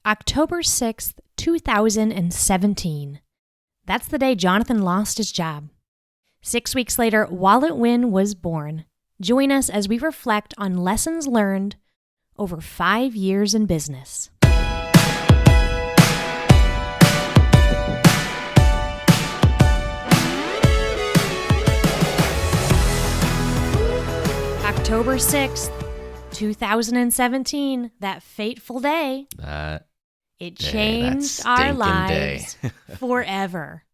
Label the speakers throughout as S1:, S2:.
S1: October 6th, 2017. That's the day Jonathan lost his job. 6 weeks later, WalletWin was born. Join us as we reflect on lessons learned over 5 years in business. October 6th, 2017, that fateful day. It changed our lives forever.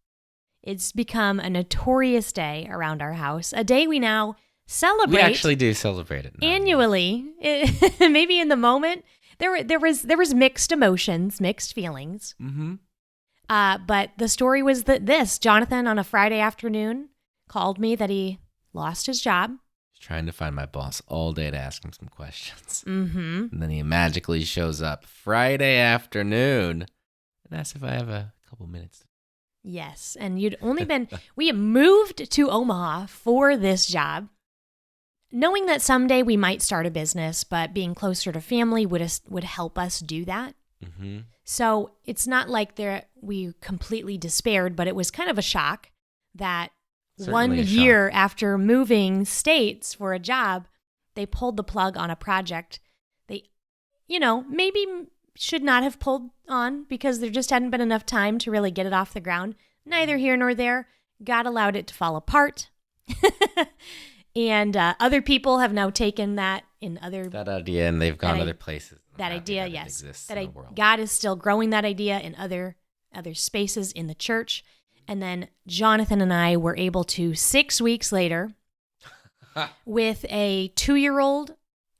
S1: It's become a notorious day around our house, a day we now celebrate.
S2: We actually do celebrate it now,
S1: annually. Maybe in the moment, there was mixed emotions, mixed feelings.
S2: Mm-hmm.
S1: But the story was that Jonathan on a Friday afternoon called me that he lost his job.
S2: Trying to find my boss all day to ask him some questions.
S1: Mm-hmm.
S2: And then he magically shows up Friday afternoon and asks if I have a couple minutes.
S1: Yes, and you'd only we had moved to Omaha for this job, knowing that someday we might start a business, but being closer to family would help us do that.
S2: Mm-hmm.
S1: So it's not like we completely despaired, but it was kind of a shock that
S2: Certainly
S1: 1 year after moving states for a job, they pulled the plug on a project they, maybe should not have pulled on because there just hadn't been enough time to really get it off the ground. Neither here nor there. God allowed it to fall apart. And other people have now taken that
S2: idea, and they've gone other places.
S1: That idea,
S2: that
S1: yes.
S2: exists
S1: That
S2: in the world.
S1: God is still growing that idea in other spaces in the church. And then Jonathan and I were able to, 6 weeks later, with a 2-year-old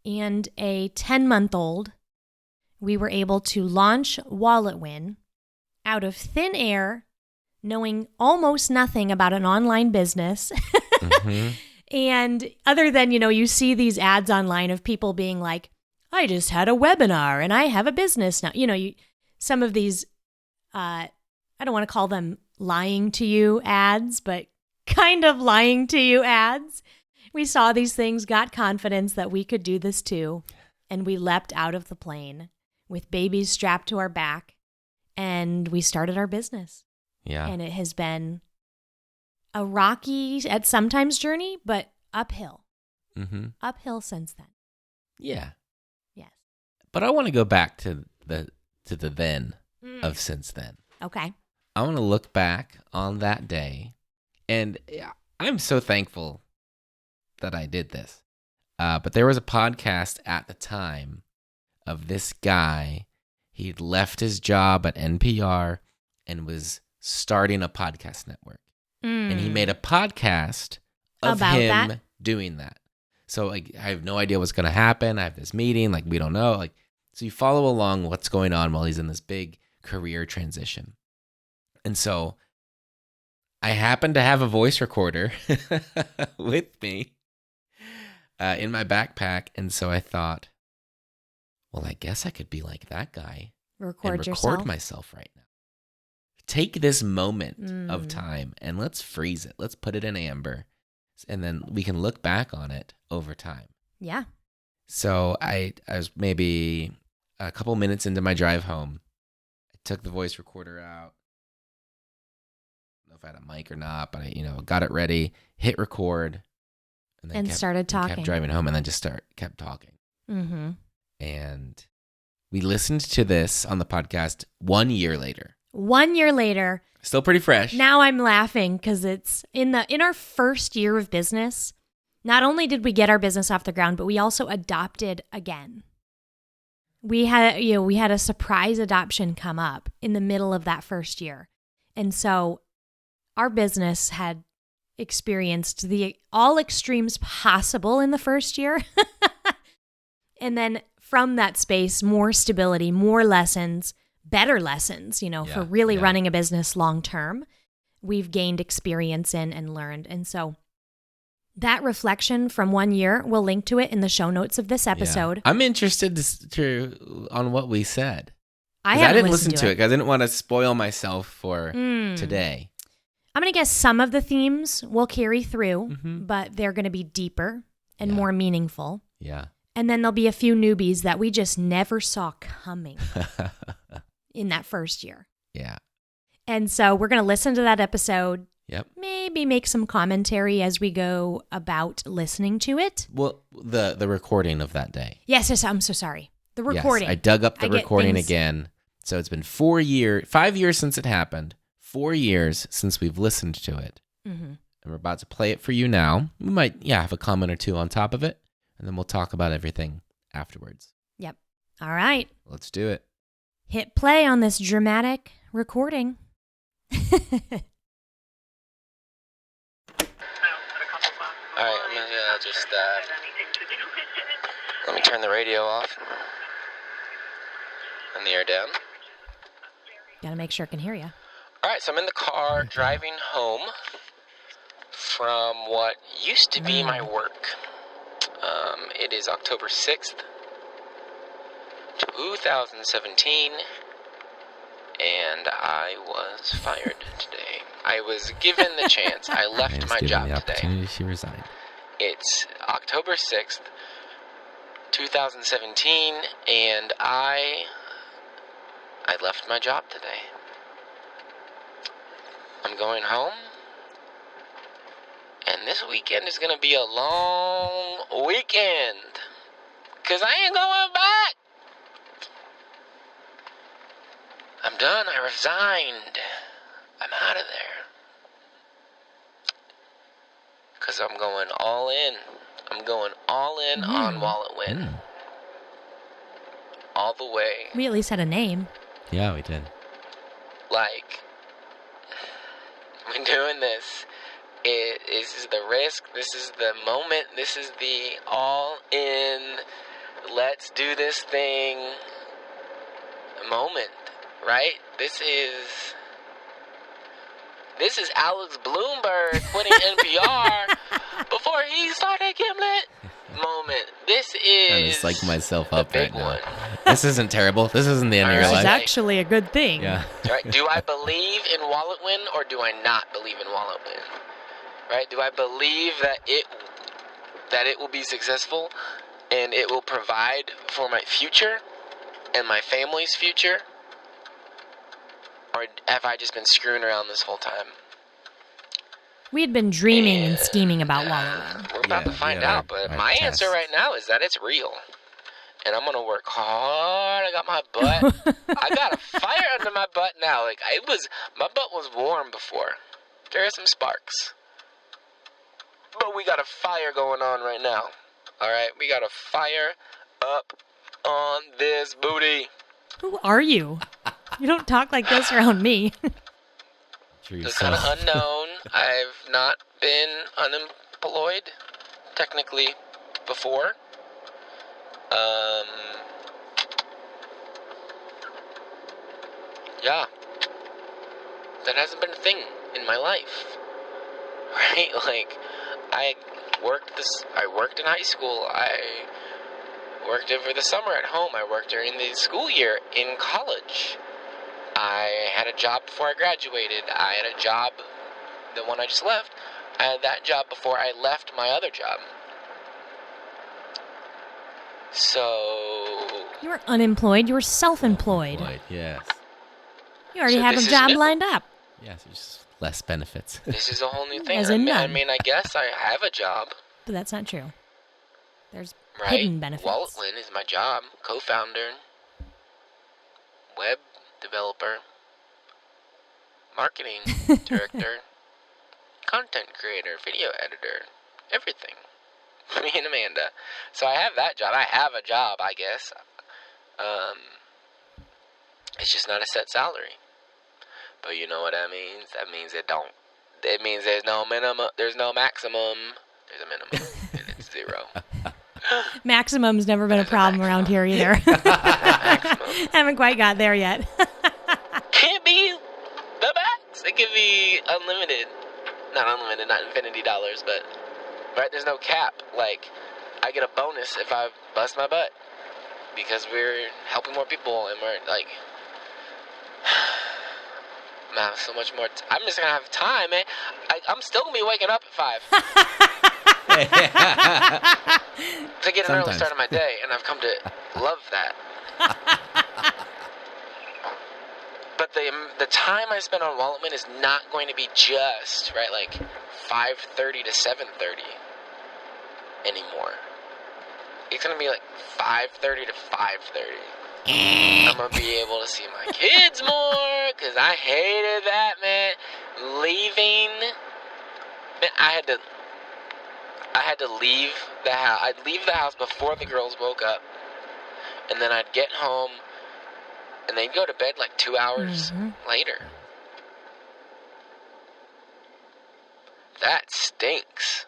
S1: and a 10-month-old, we were able to launch WalletWin out of thin air, knowing almost nothing about an online business.
S2: Mm-hmm.
S1: And other than, you see these ads online of people being like, I just had a webinar and I have a business now. Some of these, I don't want to call them lying to you ads, but kind of lying to you ads. We saw these things, got confidence that we could do this too, and we leapt out of the plane with babies strapped to our back, and we started our business.
S2: Yeah.
S1: And it has been a rocky, at sometimes journey, but uphill.
S2: Mm-hmm.
S1: Uphill since then.
S2: Yeah.
S1: Yes.
S2: But I want to go back to the then of since then.
S1: Okay.
S2: I want to look back on that day, and I'm so thankful that I did this. But there was a podcast at the time of this guy. He'd left his job at NPR and was starting a podcast network. And he made a podcast of
S1: About
S2: him
S1: that?
S2: doing that. So I have no idea what's going to happen. I have this meeting, we don't know. So you follow along what's going on while he's in this big career transition. And so I happened to have a voice recorder with me in my backpack. And so I thought, well, I guess I could be like that guy and record myself right now. Take this moment of time and let's freeze it. Let's put it in amber. And then we can look back on it over time.
S1: Yeah.
S2: So I was maybe a couple minutes into my drive home. I took the voice recorder out. If I had a mic or not, but I, got it ready, hit record, and then
S1: started talking.
S2: Kept driving home, and then just kept talking.
S1: Mm-hmm.
S2: And we listened to this on the podcast 1 year later.
S1: 1 year later.
S2: Still pretty fresh.
S1: Now I'm laughing because it's in our first year of business. Not only did we get our business off the ground, but we also adopted again. We had a surprise adoption come up in the middle of that first year, and so our business had experienced all extremes possible in the first year. And then from that space, more stability, more lessons, better lessons, for really running a business long term. We've gained experience in and learned. And so that reflection from 1 year, we'll link to it in the show notes of this episode.
S2: Yeah. I'm interested on what we said.
S1: I
S2: didn't listen to it because I didn't want to spoil myself for today.
S1: I'm going to guess some of the themes will carry through, but they're going to be deeper and more meaningful.
S2: Yeah.
S1: And then there'll be a few newbies that we just never saw coming. in that first year.
S2: Yeah.
S1: And so we're going to listen to that episode.
S2: Yep.
S1: Maybe make some commentary as we go about listening to it.
S2: Well, the recording of that day.
S1: Yes, I'm so sorry. The recording.
S2: Yes, I dug up the
S1: I get
S2: recording
S1: things-
S2: again. So it's been 5 years since it happened. 4 years since we've listened to it.
S1: Mm-hmm.
S2: And we're about to play it for you now. We might, have a comment or two on top of it. And then we'll talk about everything afterwards.
S1: Yep. All right.
S2: Let's do it.
S1: Hit play on this dramatic recording.
S2: All right, I'm gonna just let me turn the radio off and the air down.
S1: Gotta make sure I can hear you.
S2: All right, so I'm in the car driving home from what used to be my work. It is October 6th, 2017, and I was fired today. I was given the chance. I left my job today.
S3: She resigned.
S2: It's October 6th, 2017, and I left my job today. I'm going home, and this weekend is going to be a long weekend, because I ain't going back. I'm done. I resigned. I'm out of there. Because I'm going all in. I'm going all in on WalletWin. All the way.
S1: We at least had a name.
S3: Yeah, we did.
S2: Like, we're doing this. This is the risk. This is the moment. This is the all in, let's do this thing moment, right? This is Alex Bloomberg quitting NPR before he started Gimlet moment. This is
S3: I'm just psyching myself up
S2: the big
S3: right now.
S2: one.
S3: This isn't terrible. This isn't the end of your
S2: This is
S3: life.
S1: actually a good thing.
S3: Yeah.
S2: Right? Do I believe in WalletWin or do I not believe in WalletWin? Right? Do I believe that it will be successful and it will provide for my future and my family's future? Or have I just been screwing around this whole time?
S1: We had been dreaming and scheming about WalletWin.
S2: We're about to find
S3: yeah,
S2: out, but
S3: our
S2: my
S3: test.
S2: answer right now is that it's real. And I'm going to work hard. I got my butt. I got a fire under my butt now. Like, my butt was warm before. There are some sparks. But we got a fire going on right now. All right? We got a fire up on this booty.
S1: Who are you? You don't talk like this around me.
S2: It's kind of unknown. I've not been unemployed, technically, before. Yeah. That hasn't been a thing in my life. Right? Like, I worked in high school. I worked over the summer at home. I worked during the school year in college. I had a job before I graduated. I had a job, the one I just left. I had that job before I left my other job. So...
S1: You were unemployed. You were self-employed.
S3: Yes.
S1: You already
S2: So
S1: have a
S2: this is
S1: job
S2: new.
S1: lined up.
S3: Yes, there's less benefits.
S2: This is a whole new thing.
S1: As in none.
S2: I guess I have a job,
S1: But that's not true. There's
S2: right?
S1: hidden benefits.
S2: WalletWin is my job. Co-founder, web developer, marketing director, content creator, video editor, everything. Me and Amanda. So I have that job. I have a job, I guess. It's just not a set salary. But you know what that means? That means it means there's no minimum, there's no maximum. There's a minimum, and it's zero.
S1: Maximum's never been a problem around here either.
S2: Maximum.
S1: Haven't quite got there yet.
S2: Can't be the max. It can be unlimited. Not unlimited, not infinity dollars, but right, there's no cap. Like, I get a bonus if I bust my butt because we're helping more people and we're like, I'm gonna have so much more. I'm just gonna have time, man. I'm still gonna be waking up at 5 to get an early
S3: Sometimes.
S2: start of my day, and I've come to love that. the time I spend on WalletWin is not going to be just, right, like 5:30 to 7:30 anymore. It's going to be like 5:30 to 5:30. I'm going to be able to see my kids more, because I hated that, man. Leaving. Man, I had to leave the house. I'd leave the house before the girls woke up, and then I'd get home, and they'd go to bed like 2 hours later. That stinks.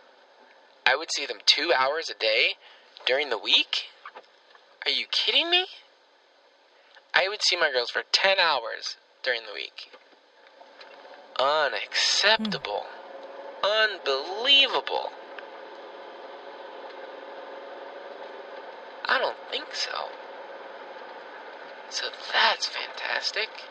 S2: I would see them 2 hours a day during the week? Are you kidding me? I would see my girls for 10 hours during the week. Unacceptable. Unbelievable. I don't think so. So that's fantastic.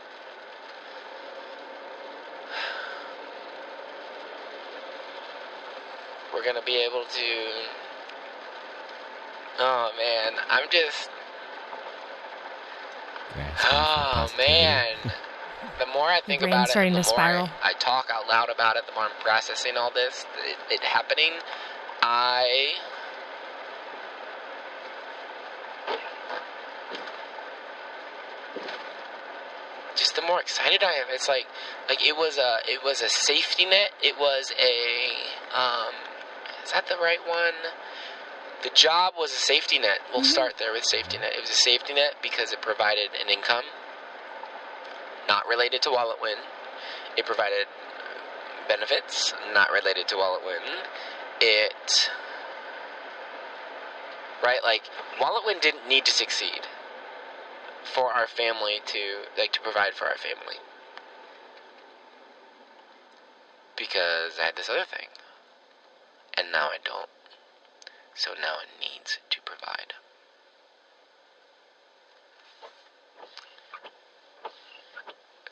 S2: We're gonna be able to... Oh man, I'm just... Oh man. The more I think about it, the more I talk out loud about it, the more I'm processing all this, it happening, just the more excited I am. It's like it was a safety net. It was is that the right one? The job was a safety net. We'll start there with safety net. It was a safety net because it provided an income not related to WalletWin. It provided benefits not related to WalletWin. WalletWin didn't need to succeed for our family to provide for our family, because I had this other thing, and now I don't. So now it needs to provide.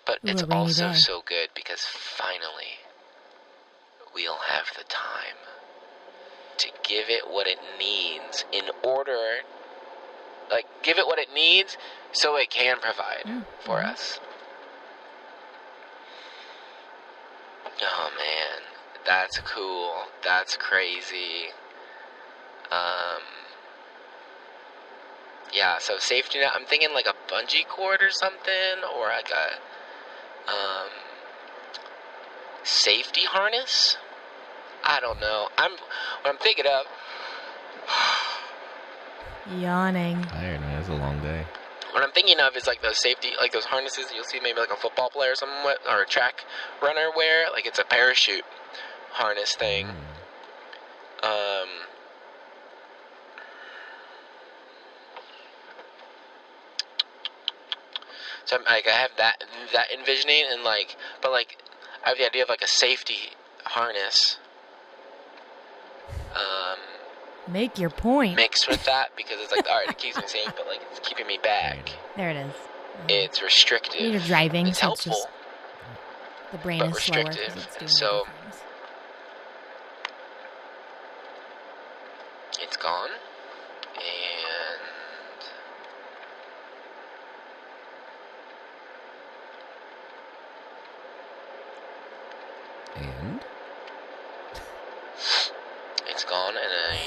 S2: But it's also so good because finally we'll have the time to give it what it needs give it what it needs so it can provide for us. Oh man, that's cool. That's crazy. Yeah, so safety net, I'm thinking like a bungee cord or something, or like a safety harness. I don't know. What I'm thinking of.
S1: Yawning.
S3: Tired, man. It's a long day.
S2: What I'm thinking of is like those those harnesses that you'll see maybe like a football player or something or a track runner wear. Like it's a parachute harness thing. So I have that envisioning, and but I have the idea of like a safety harness.
S1: Make your point.
S2: Mixed with that, because it's like, all right, it keeps me safe, but it's keeping me back.
S1: There it is.
S2: It's restrictive.
S1: You're driving.
S2: It's helpful.
S1: The brain
S2: but
S1: is
S2: restrictive.
S1: Slower
S2: And so it's gone.
S3: And
S2: it's gone, and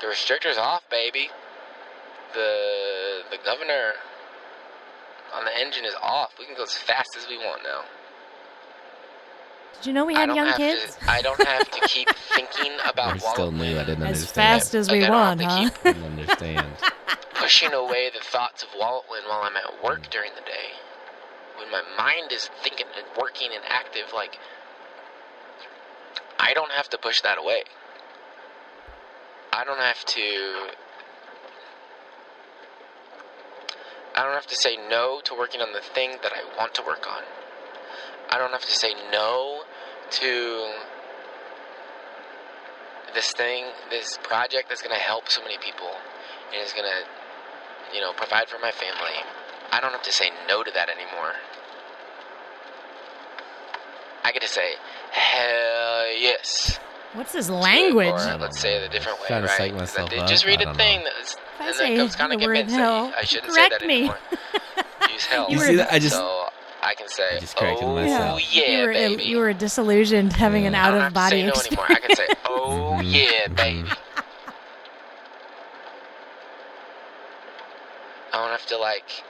S2: the restrictor's off, baby. The governor on the engine is off. We can go as fast as we want now.
S1: Did you know we had young kids?
S2: I don't have to keep thinking about
S3: I still knew. I didn't
S1: as
S3: understand.
S1: Fast as we want, huh?
S3: I didn't understand.
S2: Pushing away the thoughts of WalletWin while I'm at work during the day. When my mind is thinking and working and active, I don't have to push that away. I don't have to say no to working on the thing that I want to work on. I don't have to say no to this project that's going to help so many people and is going to, provide for my family. I don't have to say no to that anymore. I get to say, hell yes.
S1: What's this
S4: to it,
S1: language?
S4: or let's say it a different way,
S2: Trying to
S4: right?
S2: psych
S4: 'Cause I
S2: myself
S4: did
S2: up.
S4: just read
S2: I
S4: a
S2: don't
S4: thing
S2: know.
S4: and
S1: If I
S4: that was kind
S1: say
S4: of
S1: the word
S4: convinced
S1: hell,
S4: that I shouldn't say that
S1: correct me.
S4: anymore. Use hell.
S1: You
S2: see that?
S4: So I can say,
S2: I just corrected
S4: oh
S2: myself.
S4: yeah,
S1: you
S4: baby.
S1: were disillusioned having an
S2: Yeah.
S4: I don't have to say
S1: out-of-body
S4: no
S1: experience.
S4: anymore. I can say, oh
S2: Mhm,
S4: yeah,
S2: mhm.
S4: baby. I don't have to like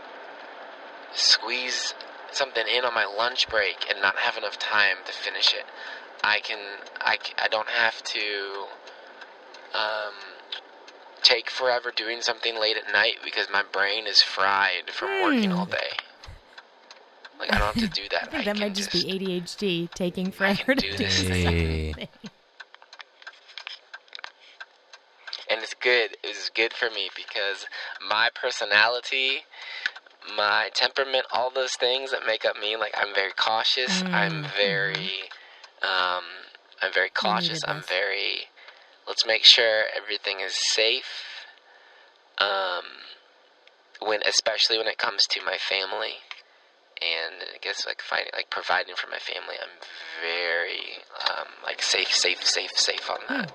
S4: squeeze something in on my lunch break and not have enough time to finish it. I don't have to take forever doing something late at night because my brain is fried from working all day. Like, I don't have to do that.
S1: I think that might just be ADHD taking forever to
S4: do
S1: do
S4: this
S2: Hey.
S1: something.
S4: And it's good. It's good for me because my personality, my temperament, all those things that make up me, like, I'm very cautious. I'm very cautious. I'm
S1: this.
S4: very, let's make sure everything is safe. Especially when it comes to my family, and I guess like providing for my family, I'm very like safe on that.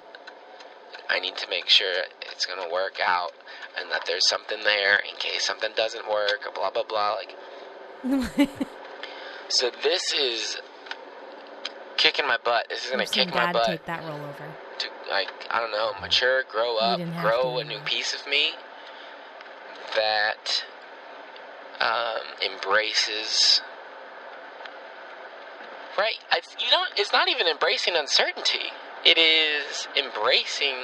S4: I need to make sure it's gonna work out, and that there's something there in case something doesn't work or blah blah blah. Like, so this is kicking my butt. This is gonna kick my butt.
S1: Take that roll over.
S4: To, like, I don't know, mature, grow up,
S1: didn't have
S4: grow
S1: to,
S4: a new piece of me that embraces. Right? It's not even embracing uncertainty. It is embracing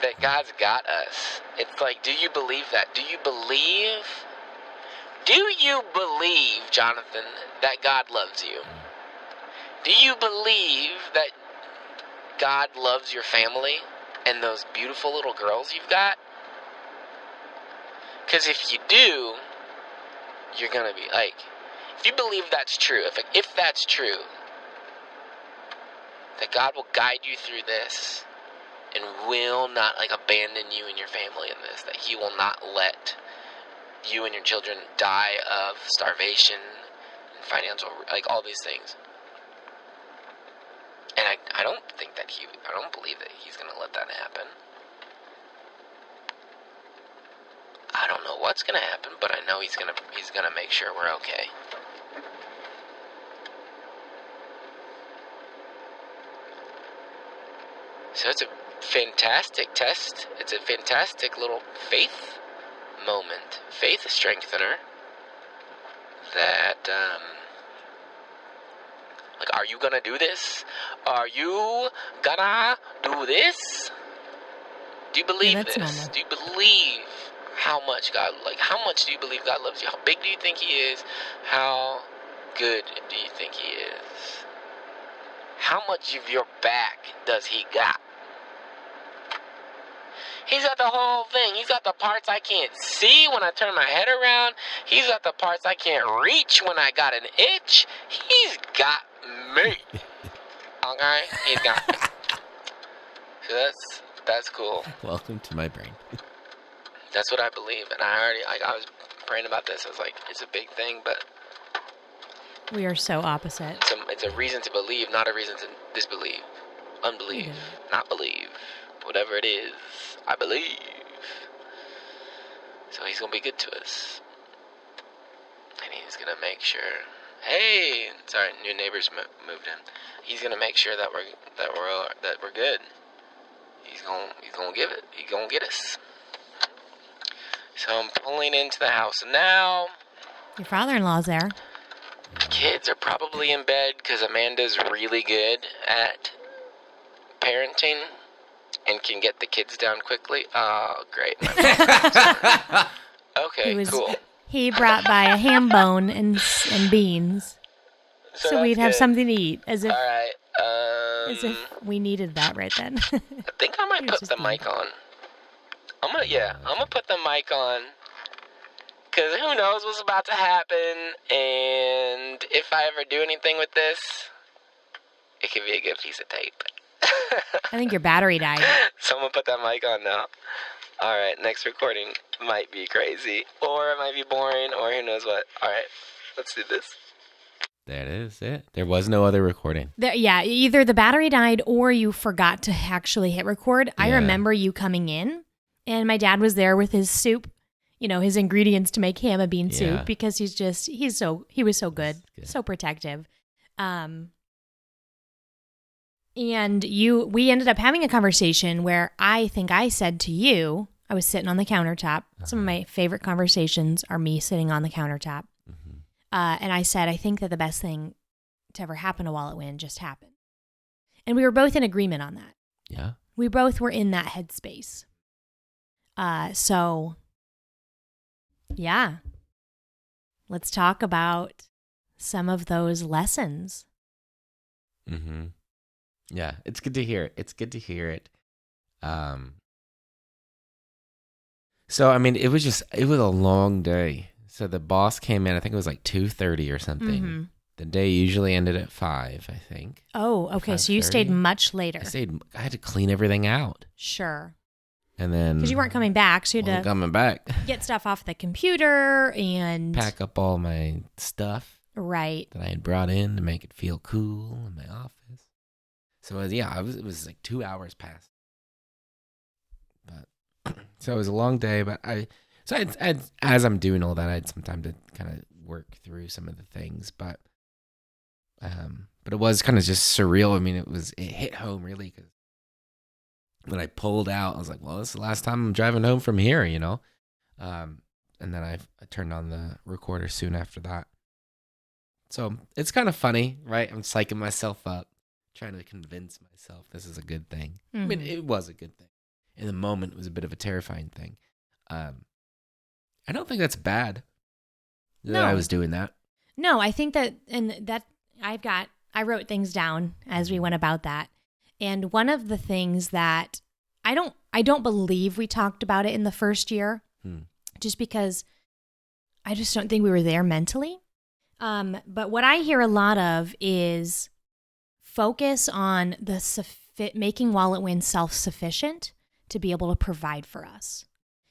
S4: that God's got us. It's like, do you believe that? Do you believe, Jonathan, that God loves you? Do you believe that God loves your family and those beautiful little girls you've got? Because if you do, you're going to be like, if you believe that's true, if that's true, that God will guide you through this and will not like abandon you and your family in this, that He will not let you and your children die of starvation and financial, like all these things. And I don't believe that He's going to let that happen. I don't know what's going to happen, but I know He's going to make sure we're okay. So it's a fantastic test. It's a fantastic little faith moment, faith strengthener. That, like, are you gonna do this? Are you gonna do this? Do you believe this?
S1: normal.
S4: Do you believe how much do you believe God loves you? How big do you think He is? How good do you think He is? How much of your back does He got? He's got the whole thing. He's got the parts I can't see when I turn my head around. He's got the parts I can't reach when I got an itch. He's got me. Okay? He's got me. So that's cool.
S2: Welcome to my brain.
S4: That's what I believe. And I was praying about this. I was like, it's a big thing, but
S1: We are so opposite.
S4: it's a reason to believe, not a reason to disbelieve. Unbelieve. Not believe. Whatever it is, I believe. So He's going to be good to us. And He's going to make sure, hey, sorry, new neighbors moved in. He's going to make sure that we're good. He's going to give it. He's going to get us. So I'm pulling into the house now.
S1: Your father-in-law's there.
S4: Kids are probably in bed because Amanda's really good at parenting and can get the kids down quickly. Oh, great. Okay, cool.
S1: He brought by a ham bone and beans, so we'd have something to eat. As if,
S4: all right.
S1: as if we needed that right then.
S4: I think I might put the mic on. I'm gonna put the mic on. Because who knows what's about to happen, and if I ever do anything with this, it could be a good piece of tape.
S1: I think your battery died.
S4: So I'm going to put that mic on now. All right, next recording might be crazy, or it might be boring, or who knows what. All right, let's do this.
S2: That is it. There was no other recording.
S1: Yeah, either the battery died or you forgot to actually hit record. I
S2: Yeah.
S1: remember you coming in, and my dad was there with his soup, his ingredients to make ham and bean
S2: Yeah.
S1: soup, because he was so good,
S2: Good.
S1: so protective. And we ended up having a conversation where I think I said to you, I was sitting on the countertop. Some of my favorite conversations are me sitting on the countertop. And I said, I think that the best thing to ever happen to WalletWin just happened. And we were both in agreement on that.
S2: Yeah.
S1: We both were in that headspace. So, yeah. Let's talk about some of those lessons.
S2: Mm-hmm. Yeah, it's good to hear it. It's good to hear it. So, I mean, it was a long day. So the boss came in, I think it was like 2:30 or something.
S1: Mm-hmm.
S2: The day usually ended at 5, I think.
S1: Oh, okay. So you stayed
S2: 5:30.
S1: much later.
S2: I had to clean everything out.
S1: Sure.
S2: And then...
S1: Because you weren't coming back, so you
S2: wasn't
S1: had to
S2: coming back.
S1: get stuff off the computer and...
S2: Pack up all my stuff
S1: Right.
S2: that I had brought in to make it feel cool in my office. So, it was like 2 hours past. But so it was a long day, but as I'm doing all that, I had some time to kind of work through some of the things, but it was kind of just surreal. I mean, it hit home really, because when I pulled out, I was like, well, this is the last time I'm driving home from here, and then I turned on the recorder soon after that. So it's kind of funny, right? I'm psyching myself up, trying to convince myself this is a good thing.
S1: Mm-hmm.
S2: I mean, it was a good thing. In the moment, it was a bit of a terrifying thing. I don't think that's bad that
S1: No.
S2: I was doing that.
S1: No, I think that, I wrote things down as we went about that. And one of the things that I don't believe we talked about it in the first year, just because I just don't think we were there mentally. But what I hear a lot of is focus on making WalletWin self-sufficient to be able to provide for us.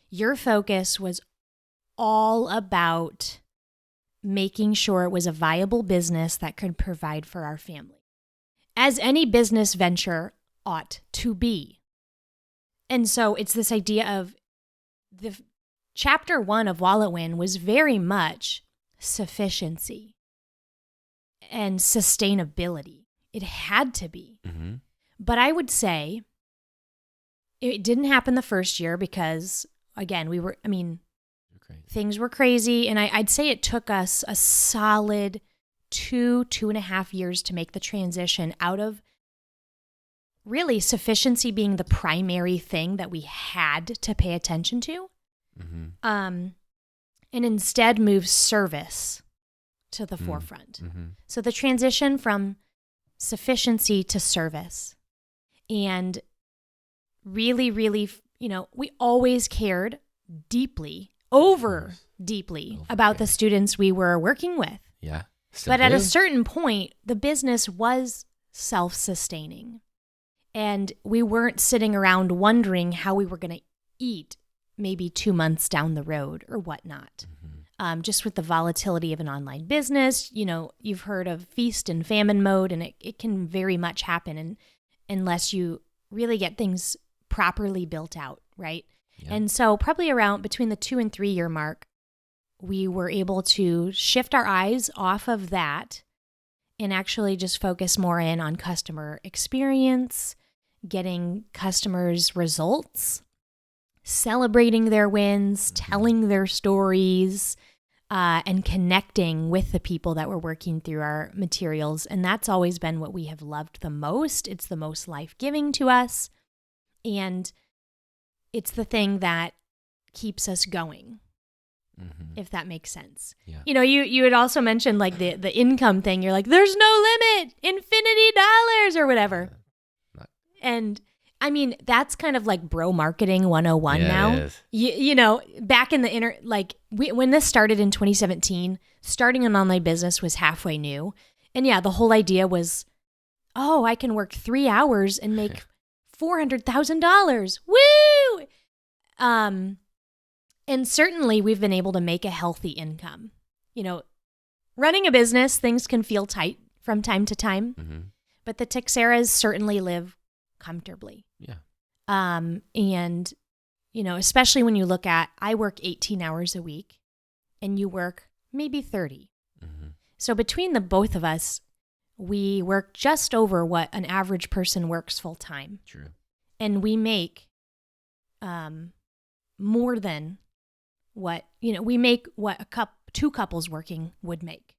S1: Your focus was all about making sure it was a viable business that could provide for our family, as any business venture ought to be. And so it's this idea of the chapter 1 of WalletWin was very much sufficiency and sustainability. It had to be.
S2: Mm-hmm.
S1: But I would say it didn't happen the first year because, again, things were crazy. And I'd say it took us a solid 2.5 years to make the transition out of really sufficiency being the primary thing that we had to pay attention to.
S2: Mm-hmm.
S1: And instead move service to the forefront.
S2: Mm-hmm.
S1: So the transition from sufficiency to service. And really, really, we always cared deeply about the students we were working with.
S2: Yeah.
S1: But at a certain point, the business was self-sustaining. And we weren't sitting around wondering how we were going to eat maybe 2 months down the road or whatnot.
S2: Mm-hmm.
S1: Just with the volatility of an online business, you've heard of feast and famine mode, and it can very much happen unless you really get things properly built out, right?
S2: Yeah.
S1: And so probably around between the 2 and 3 year mark, we were able to shift our eyes off of that and actually just focus more in on customer experience, getting customers results, celebrating their wins, telling their stories, and connecting with the people that were working through our materials. And that's always been what we have loved the most. It's the most life-giving to us. And it's the thing that keeps us going, if that makes sense.
S2: Yeah.
S1: You had also mentioned like the income thing. You're like, there's no limit, infinity dollars or whatever. And I mean, that's kind of like bro marketing 101 now.
S2: It is.
S1: You know, back in the when this started in 2017, starting an online business was halfway new. And yeah, the whole idea was, oh, I can work 3 hours and make $400,000. Woo! And certainly we've been able to make a healthy income. Running a business, things can feel tight from time to time,
S2: Mm-hmm.
S1: but the Tixeras certainly live comfortably.
S2: Yeah.
S1: And, especially when you look at, I work 18 hours a week and you work maybe 30.
S2: Mm-hmm.
S1: So between the both of us, we work just over what an average person works full time.
S2: True.
S1: And we make more than what, we make what two couples working would make.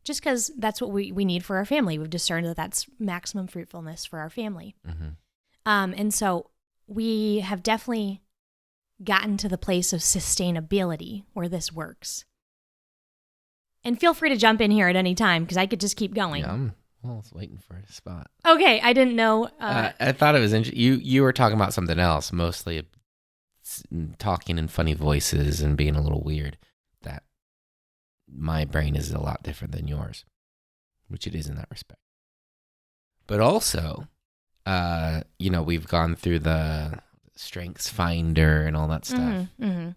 S1: Just because that's what we need for our family. We've discerned that that's maximum fruitfulness for our family.
S2: Mm-hmm.
S1: And so we have definitely gotten to the place of sustainability where this works. And feel free to jump in here at any time because I could just keep going.
S2: Yeah, I'm waiting for a spot.
S1: Okay, I didn't know.
S2: I thought it was interesting. You were talking about something else, mostly talking in funny voices and being a little weird. That my brain is a lot different than yours, which it is in that respect. But also, we've gone through the Strengths Finder and all that stuff.
S1: Mm-hmm.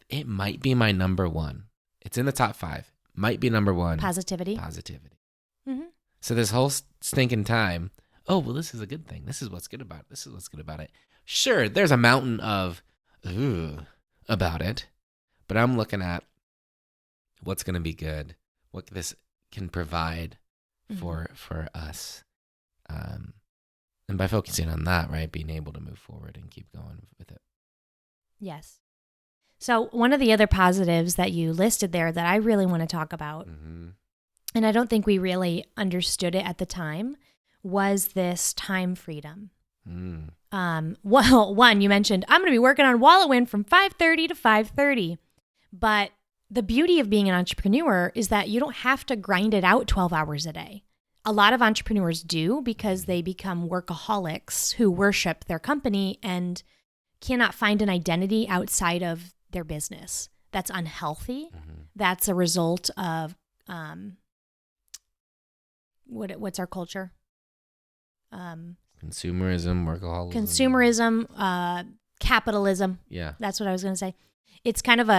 S2: It might be my number one. It's in the top 5. Might be number 1.
S1: Positivity.
S2: Mm-hmm. So this whole stinking time, oh, well, this is a good thing. This is what's good about it. This is what's good about it. Sure, there's a mountain of about it, but I'm looking at what's going to be good, what this can provide for us. And by focusing on that, right, being able to move forward and keep going with it.
S1: Yes. So one of the other positives that you listed there that I really want to talk about, and I don't think we really understood it at the time, was this time freedom. Well, one, you mentioned, I'm going to be working on WalletWin from 5:30 to 5:30. But the beauty of being an entrepreneur is that you don't have to grind it out 12 hours a day. A lot of entrepreneurs do because they become workaholics who worship their company and cannot find an identity outside of their business. That's unhealthy. That's a result of what's our culture?
S2: Consumerism, workaholism.
S1: Capitalism.
S2: Yeah.
S1: That's what I was going to say. It's kind of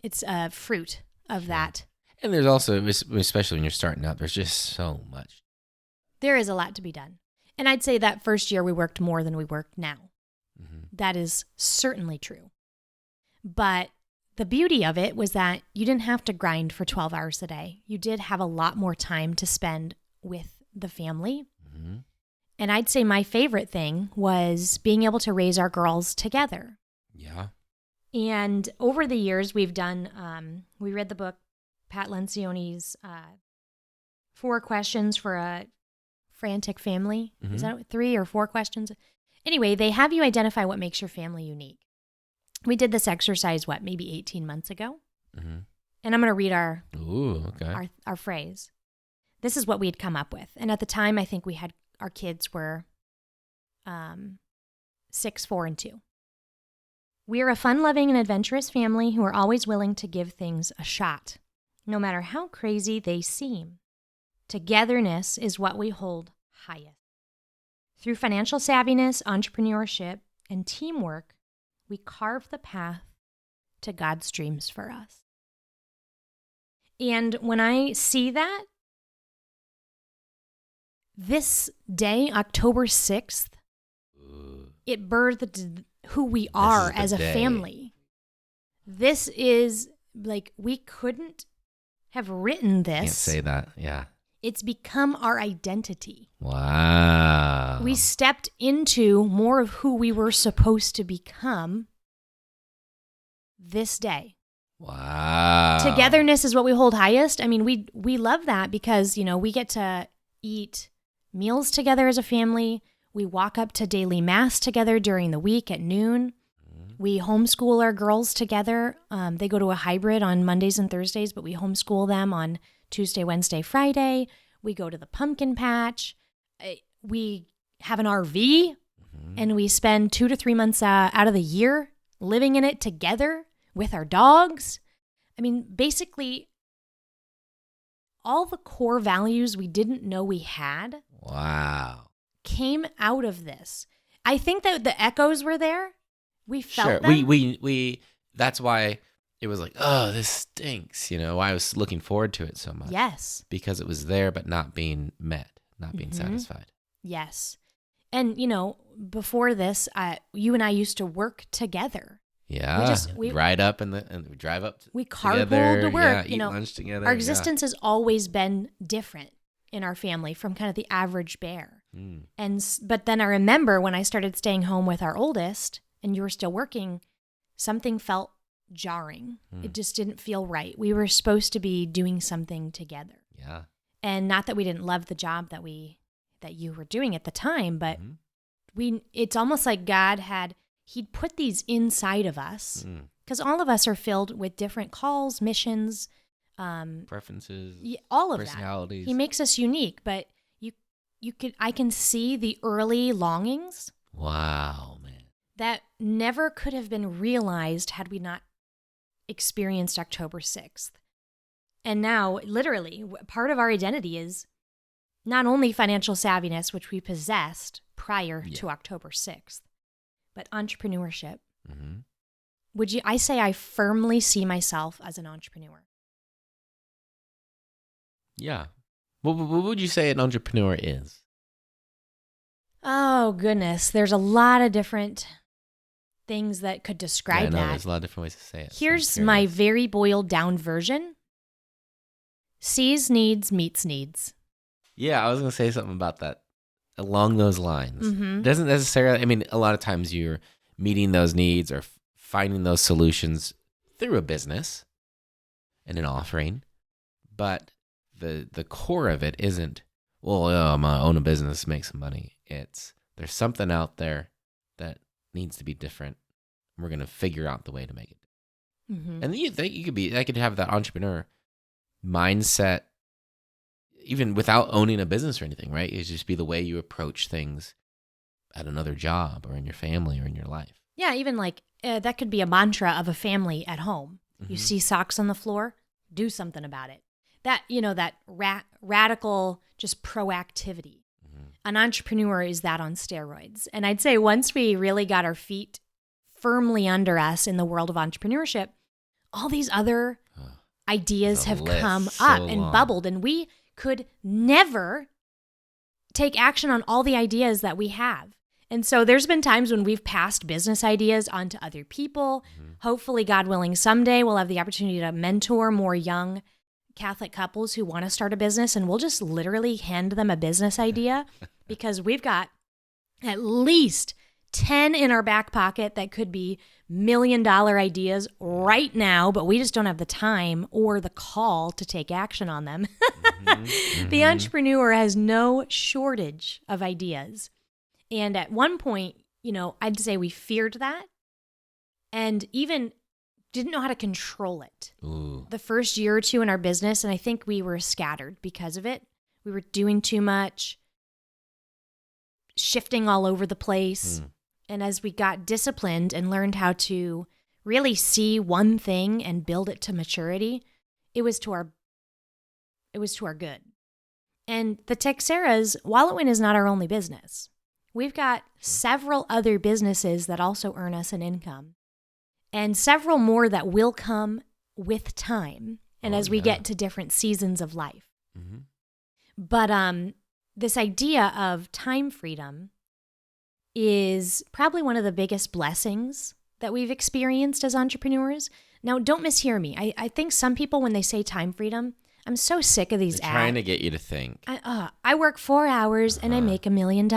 S1: it's a fruit of that.
S2: And there's also, especially when you're starting out, there's just so much.
S1: There is a lot to be done. And I'd say that first year we worked more than we work now. That is certainly true. But the beauty of it was that you didn't have to grind for 12 hours a day. You did have a lot more time to spend with the family. And I'd say my favorite thing was being able to raise our girls together.
S2: Yeah.
S1: And over the years, we've done, we read the book, Pat Lencioni's 4 Questions for a Frantic Family. Is that 3 or 4 questions? Anyway, they have you identify what makes your family unique. We did this exercise, maybe 18 months ago? And I'm going to read our phrase. This is what we had come up with. And at the time, I think our kids were 6, 4, and 2. We are a fun-loving and adventurous family who are always willing to give things a shot, no matter how crazy they seem. Togetherness is what we hold highest. Through financial savviness, entrepreneurship, and teamwork, we carve the path to God's dreams for us. And when I see that, this day, October 6th, it birthed who we are as a family. This is we couldn't have written this.
S2: Can't say that. Yeah.
S1: It's become our identity.
S2: Wow.
S1: We stepped into more of who we were supposed to become this day.
S2: Wow.
S1: Togetherness is what we hold highest. I mean, we love that because, we get to eat meals together as a family. We walk up to daily mass together during the week at noon. We homeschool our girls together. They go to a hybrid on Mondays and Thursdays, but we homeschool them on Tuesday, Wednesday, Friday. We go to the pumpkin patch. We have an RV, and we spend 2 to 3 months out of the year living in it together with our dogs. I mean, basically, all the core values we didn't know we had came out of this. I think that the echoes were there. We felt them.
S2: We that's why it was like, oh, this stinks. Why I was looking forward to it so much.
S1: Yes.
S2: Because it was there, but not being met, not being satisfied.
S1: Yes. And, before this, you and I used to work together.
S2: Yeah. We ride up and we drive up
S1: we
S2: together.
S1: carpool to work.
S2: Yeah, eat lunch together.
S1: Our existence has always been different in our family from kind of the average bear. But then I remember when I started staying home with our oldest and you were still working, something felt jarring. It just didn't feel right. We were supposed to be doing something together.
S2: Yeah.
S1: And not that we didn't love the job that you were doing at the time, but it's almost like God he'd put these inside of us because all of us are filled with different calls, missions,
S2: preferences,
S1: all of
S2: personalities.
S1: That. He makes us unique, but I can see the early longings.
S2: Wow, man.
S1: That never could have been realized had we not experienced October 6th. And now, literally, part of our identity is not only financial savviness, which we possessed prior to October 6th, but entrepreneurship. I say I firmly see myself as an entrepreneur.
S2: Yeah. What would you say an entrepreneur is?
S1: Oh, goodness. There's a lot of different things that could describe that.
S2: There's a lot of different ways to say it.
S1: Here's my very boiled down version. Sees needs, meets needs.
S2: Yeah, I was going to say something about that along those lines. Doesn't necessarily, a lot of times you're meeting those needs or finding those solutions through a business and an offering, but the core of it isn't, I'm going to own a business, make some money. It's there's something out there that needs to be different. We're going to figure out the way to make it. And I could have that entrepreneur mindset even without owning a business or anything, right? It's just be the way you approach things at another job or in your family or in your life.
S1: Yeah, even like that could be a mantra of a family at home. You see socks on the floor, do something about it. That, that radical just proactivity. An entrepreneur is that on steroids. And I'd say once we really got our feet firmly under us in the world of entrepreneurship, all these other ideas have come up and bubbled, and we could never take action on all the ideas that we have. And so there's been times when we've passed business ideas on to other people. Hopefully, God willing, someday we'll have the opportunity to mentor more young Catholic couples who want to start a business, and we'll just literally hand them a business idea because we've got at least 10 in our back pocket that could be $1 million ideas right now, but we just don't have the time or the call to take action on them. The entrepreneur has no shortage of ideas. And at one point, I'd say we feared that and even didn't know how to control it. The first year or two in our business, and I think we were scattered because of it. We were doing too much, shifting all over the place. And as we got disciplined and learned how to really see one thing and build it to maturity, it was to our good. And the Texeras, WalletWin is not our only business. We've got several other businesses that also earn us an income, and several more that will come with time and as we get to different seasons of life. But this idea of time freedom is probably one of the biggest blessings that we've experienced as entrepreneurs. Now, don't mishear me. I think some people, when they say time freedom, I'm so sick of these ads.
S2: Trying to get you to think.
S1: I work 4 hours and I make $1 million.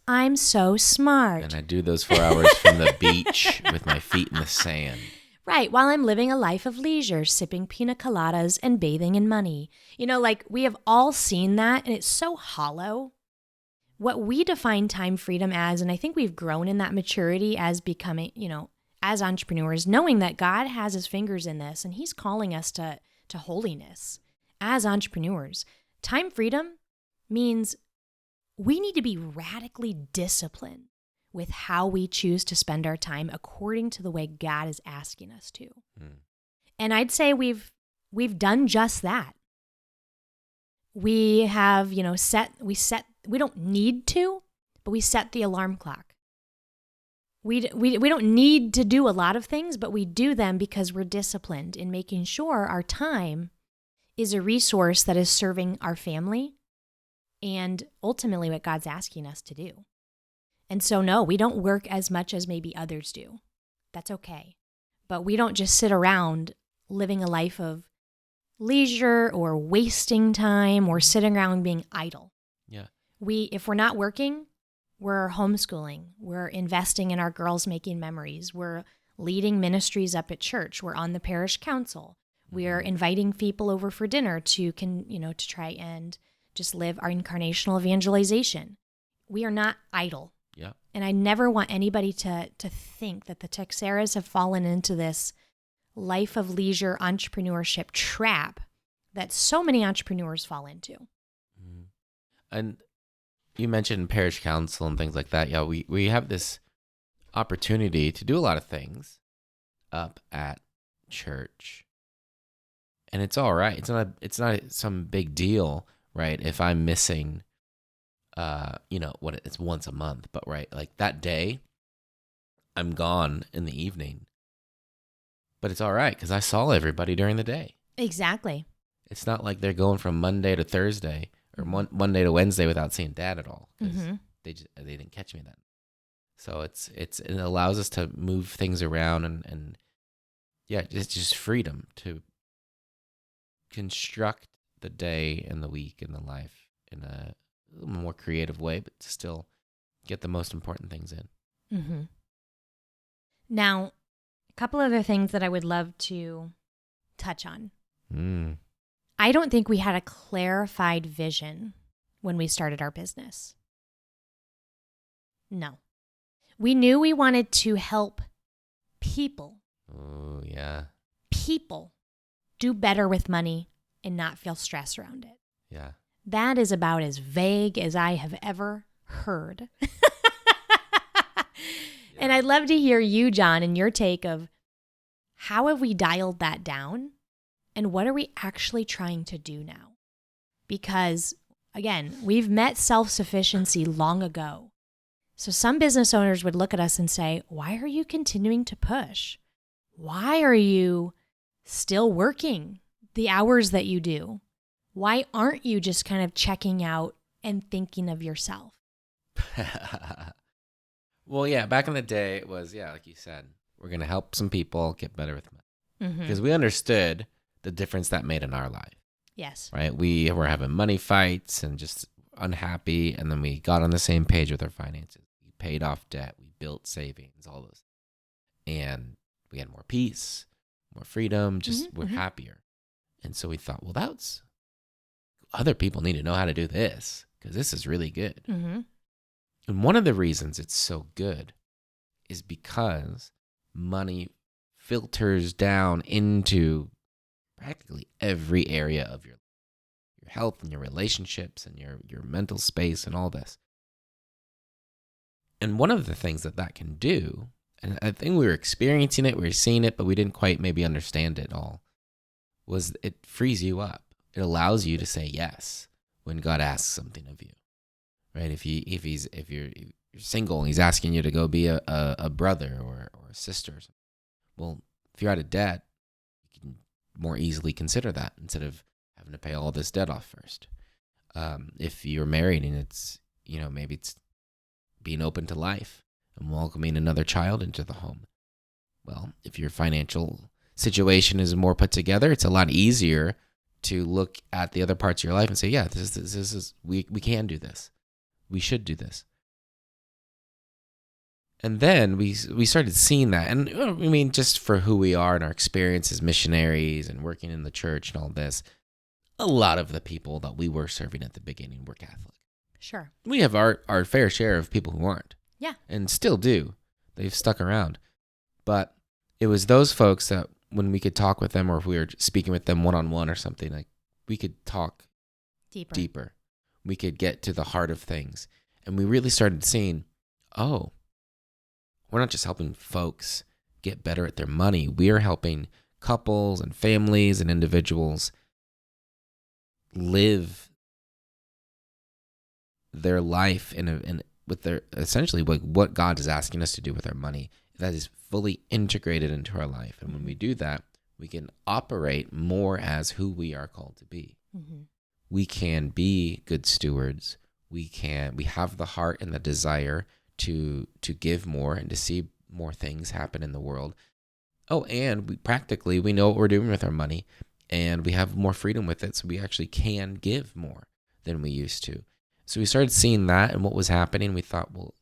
S1: I'm so smart.
S2: And I do those 4 hours from the beach with my feet in the sand.
S1: Right, while I'm living a life of leisure, sipping pina coladas and bathing in money. We have all seen that, and it's so hollow. What we define time freedom as, and I think we've grown in that maturity as becoming, as entrepreneurs, knowing that God has his fingers in this and he's calling us to holiness. As entrepreneurs, time freedom means we need to be radically disciplined with how we choose to spend our time according to the way God is asking us to. And I'd say we've done just that. We have, we don't need to, but we set the alarm clock. We don't need to do a lot of things, but we do them because we're disciplined in making sure our time is a resource that is serving our family and ultimately what God's asking us to do. And so, no, we don't work as much as maybe others do. That's okay. But we don't just sit around living a life of leisure or wasting time or sitting around being idle.
S2: Yeah.
S1: If we're not working, we're homeschooling. We're investing in our girls making memories. We're leading ministries up at church. We're on the parish council. We're inviting people over for dinner to try and just live our incarnational evangelization. We are not idle.
S2: Yeah.
S1: And I never want anybody to think that the Texeras have fallen into this life of leisure entrepreneurship trap that so many entrepreneurs fall into.
S2: Mm-hmm. And you mentioned parish council and things like that. Yeah, we have this opportunity to do a lot of things up at church. And it's all right. It's not some big deal, right? If I'm missing it's once a month, but right, like that day I'm gone in the evening. But it's all right because I saw everybody during the day.
S1: Exactly.
S2: It's not like they're going from Monday to Thursday or Monday to Wednesday without seeing Dad at all because they didn't catch me then. So it allows us to move things around and it's just freedom to construct the day and the week and the life in a little more creative way, but to still get the most important things in.
S1: Mm-hmm. Now, a couple other things that I would love to touch on. I don't think we had a clarified vision when we started our business. No. We knew we wanted to help people.
S2: Oh, yeah.
S1: People do better with money and not feel stress around it.
S2: Yeah.
S1: That is about as vague as I have ever heard. And I'd love to hear you, John, and your take of how have we dialed that down and what are we actually trying to do now? Because, again, we've met self-sufficiency long ago. So some business owners would look at us and say, why are you continuing to push? Why are you still working the hours that you do? Why aren't you just kind of checking out and thinking of yourself?
S2: Well, yeah, back in the day, it was, like you said, we're going to help some people get better with money. Because we understood the difference that made in our life.
S1: Yes.
S2: Right? We were having money fights and just unhappy, and then we got on the same page with our finances. We paid off debt. We built savings, all those. And we had more peace, more freedom, just we're happier. And so we thought, well, other people need to know how to do this because this is really good. And one of the reasons it's so good is because money filters down into practically every area of your health and your relationships and your mental space and all this. And one of the things that can do, and I think we were experiencing it, we were seeing it, but we didn't quite maybe understand it all, was it frees you up. It allows you to say yes when God asks something of you, right? If you're single and He's asking you to go be a brother or a sister, well, if you're out of debt, you can more easily consider that instead of having to pay all this debt off first. If you're married and it's maybe it's being open to life and welcoming another child into the home. Well, if your financial situation is more put together, it's a lot easier to look at the other parts of your life and say, yeah, this is we can do this. We should do this. And then we started seeing that. And I mean, just for who we are and our experience as missionaries and working in the church and all this, a lot of the people that we were serving at the beginning were Catholic.
S1: Sure.
S2: We have our fair share of people who aren't.
S1: Yeah.
S2: And still do. They've stuck around. But it was those folks that when we could talk with them or if we were speaking with them one-on-one or something, like we could talk deeper. We could get to the heart of things. And we really started seeing, oh, we're not just helping folks get better at their money. We are helping couples and families and individuals live their life in with their essentially what God is asking us to do with our money that is fully integrated into our life. And when we do that, we can operate more as who we are called to be.
S1: Mm-hmm.
S2: We can be good stewards. We have the heart and the desire to give more and to see more things happen in the world. Oh, and we know what we're doing with our money, and we have more freedom with it, so we actually can give more than we used to. So we started seeing that and what was happening. We thought, well,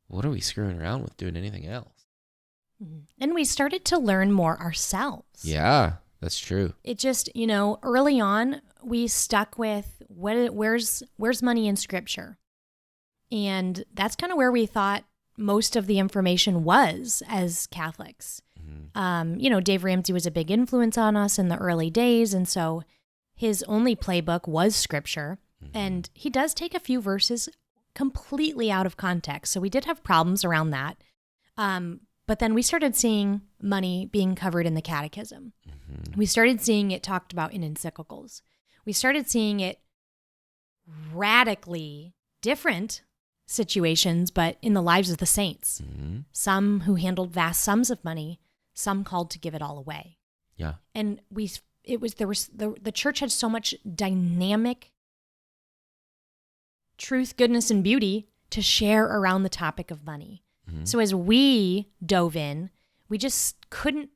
S2: what are we screwing around with doing anything else?
S1: Mm-hmm. And we started to learn more ourselves.
S2: Yeah, that's true.
S1: It just, early on, we stuck with where's money in Scripture. And that's kind of where we thought most of the information was as Catholics.
S2: Mm-hmm.
S1: Dave Ramsey was a big influence on us in the early days. And so his only playbook was Scripture.
S2: Mm-hmm.
S1: And he does take a few verses completely out of context. So we did have problems around that. But then we started seeing money being covered in the catechism.
S2: Mm-hmm.
S1: We started seeing it talked about in encyclicals. We started seeing it radically different situations, but in the lives of the saints.
S2: Mm-hmm.
S1: Some who handled vast sums of money, some called to give it all away.
S2: Yeah.
S1: And the church had so much dynamic truth, goodness, and beauty to share around the topic of money.
S2: Mm-hmm.
S1: So as we dove in, we just couldn't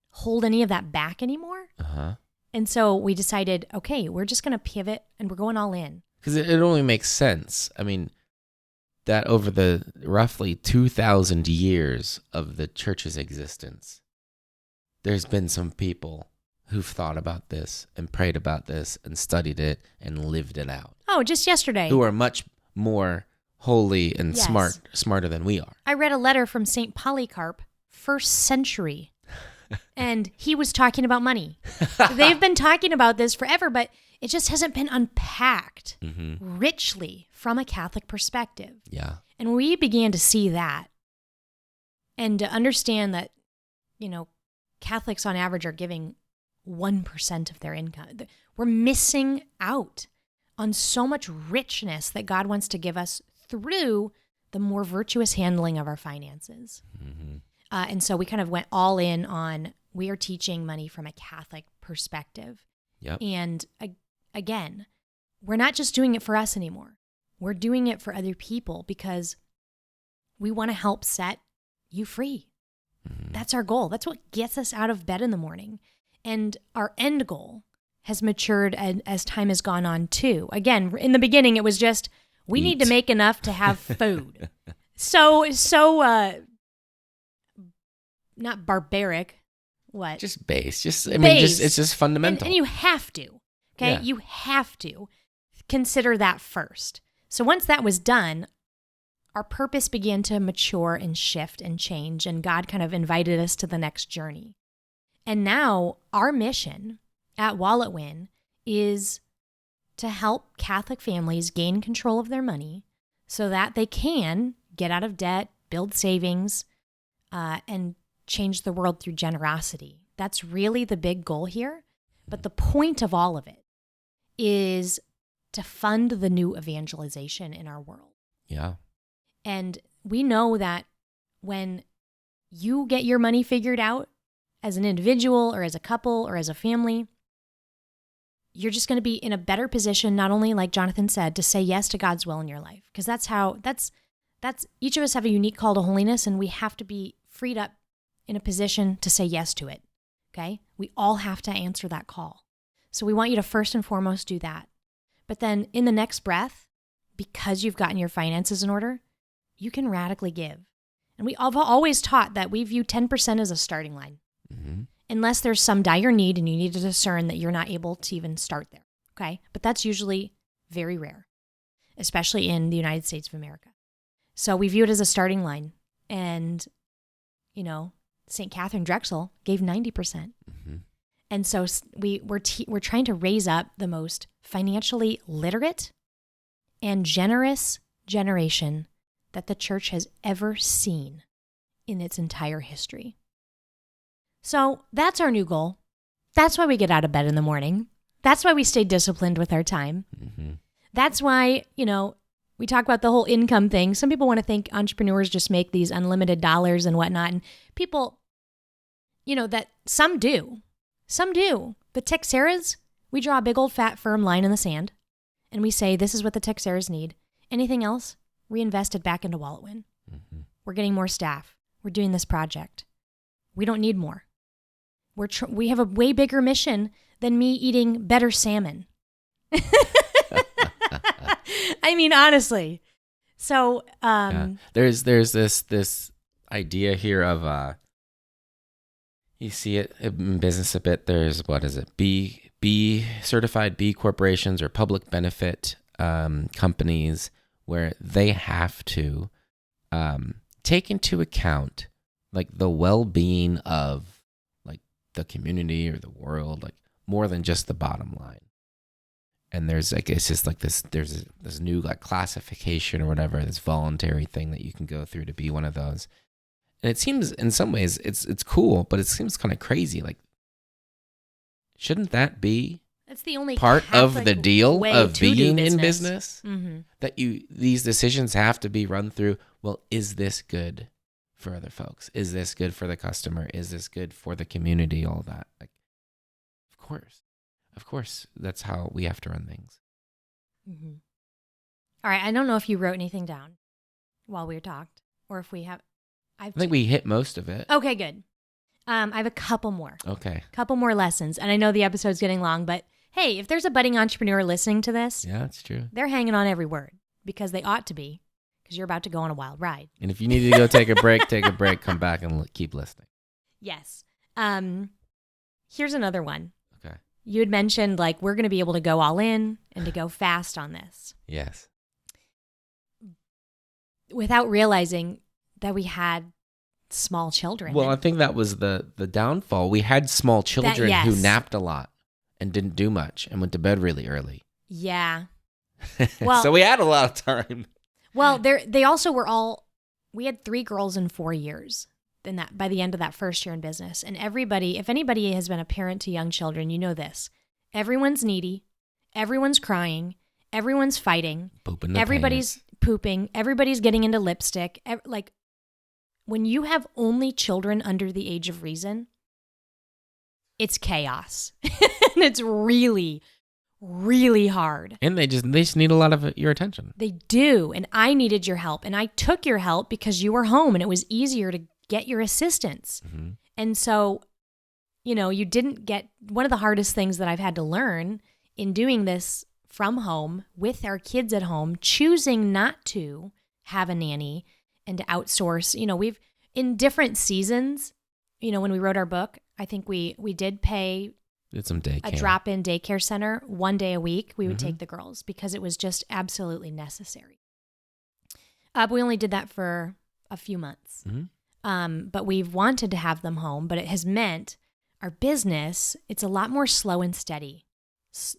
S1: hold any of that back anymore.
S2: Uh-huh.
S1: And so we decided, okay, we're just going to pivot and we're going all in.
S2: Because it only makes sense. I mean, that over the roughly 2,000 years of the church's existence, there's been some people who've thought about this and prayed about this and studied it and lived it out.
S1: Oh, just yesterday.
S2: Who are much more holy and
S1: Yes.
S2: smarter than we are.
S1: I read a letter from St. Polycarp, 1st century, and he was talking about money. They've been talking about this forever, but it just hasn't been unpacked
S2: Mm-hmm.
S1: richly from a Catholic perspective.
S2: Yeah.
S1: And we began to see that and to understand that, Catholics on average are giving 1% of their income. We're missing out on so much richness that God wants to give us through the more virtuous handling of our finances.
S2: Mm-hmm.
S1: And so we kind of went all in on, we are teaching money from a Catholic perspective.
S2: Yep.
S1: And again, we're not just doing it for us anymore. We're doing it for other people because we want to help set you free.
S2: Mm-hmm.
S1: That's our goal. That's what gets us out of bed in the morning. And our end goal has matured as time has gone on too. Again, in the beginning, it was just, we need to
S2: Eat.
S1: make enough to have food. So not barbaric. What?
S2: Just base.
S1: Base.
S2: It's just fundamental.
S1: And you have to, okay?
S2: Yeah.
S1: You have to consider that first. So once that was done, our purpose began to mature and shift and change, and God kind of invited us to the next journey. And now our mission at WalletWin is to help Catholic families gain control of their money so that they can get out of debt, build savings, and change the world through generosity. That's really the big goal here. But the point of all of it is to fund the new evangelization in our world.
S2: Yeah.
S1: And we know that when you get your money figured out as an individual or as a couple or as a family, you're just going to be in a better position, not only, like Jonathan said, to say yes to God's will in your life. Because that's each of us have a unique call to holiness, and we have to be freed up in a position to say yes to it. Okay? We all have to answer that call. So we want you to first and foremost do that. But then in the next breath, because you've gotten your finances in order, you can radically give. And we have always taught that we view 10% as a starting line.
S2: Mm-hmm.
S1: Unless there's some dire need and you need to discern that you're not able to even start there. Okay? But that's usually very rare, especially in the United States of America. So we view it as a starting line. And, St. Catherine Drexel gave 90%.
S2: Mm-hmm.
S1: And so we're trying to raise up the most financially literate and generous generation that the church has ever seen in its entire history. So that's our new goal. That's why we get out of bed in the morning. That's why we stay disciplined with our time.
S2: Mm-hmm.
S1: That's why, We talk about the whole income thing. Some people want to think entrepreneurs just make these unlimited dollars and whatnot. And people, that some do. Some do. But Texeras, we draw a big old fat firm line in the sand and we say, this is what the Texeras need. Anything else, reinvest it back into WalletWin.
S2: Mm-hmm.
S1: We're getting more staff. We're doing this project. We don't need more. We have a way bigger mission than me eating better salmon. I mean, honestly. So,
S2: there's this idea here of you see it in business a bit. There's B certified B corporations or public benefit companies where they have to take into account like the well-being of like the community or the world, like more than just the bottom line. And there's like, it's just like there's this new like classification or whatever, this voluntary thing that you can go through to be one of those. And it seems in some ways it's cool, but it seems kind of crazy. Like, shouldn't that be
S1: that's the only
S2: part of the deal of being in business?
S1: Mm-hmm.
S2: That these decisions have to be run through. Well, is this good for other folks? Is this good for the customer? Is this good for the community? All that. Like, of course, that's how we have to run things.
S1: Mm-hmm. All right. I don't know if you wrote anything down while we talked, or if we have.
S2: I think we hit most of it.
S1: Okay, good. I have a couple more.
S2: Okay.
S1: Couple more lessons, and I know the episode's getting long, but hey, if there's a budding entrepreneur listening to this,
S2: yeah, that's true.
S1: They're hanging on every word because they ought to be, because you're about to go on a wild ride.
S2: And if you needed to go take a break, come back and keep listening.
S1: Yes. Here's another one.
S2: Okay.
S1: You had mentioned like we're going to be able to go all in and to go fast on this.
S2: Yes.
S1: Without realizing that we had small children.
S2: Well, I think that was the downfall. We had small children
S1: yes.
S2: who napped a lot and didn't do much and went to bed really early.
S1: Yeah. Well,
S2: so we had a lot of time.
S1: Well, they also were all, we had 3 girls in 4 years by the end of that first year in business. And everybody, if anybody has been a parent to young children, you know this. Everyone's needy. Everyone's crying. Everyone's fighting.
S2: Pooping the
S1: everybody's
S2: pants.
S1: Pooping. Everybody's getting into lipstick. Like, when you have only children under the age of reason, it's chaos. And it's really, really hard.
S2: And they just need a lot of your attention.
S1: They do. And I needed your help. And I took your help because you were home and it was easier to get your assistance.
S2: Mm-hmm.
S1: And so, you didn't get, one of the hardest things that I've had to learn in doing this from home with our kids at home, choosing not to have a nanny and to outsource. We've, in different seasons, when we wrote our book, I think we did pay
S2: some daycare.
S1: A drop-in daycare center 1 day a week. We would
S2: Mm-hmm.
S1: take the girls because it was just absolutely necessary. But we only did that for a few months.
S2: Mm-hmm.
S1: But we've wanted to have them home, but it has meant our business, it's a lot more slow and steady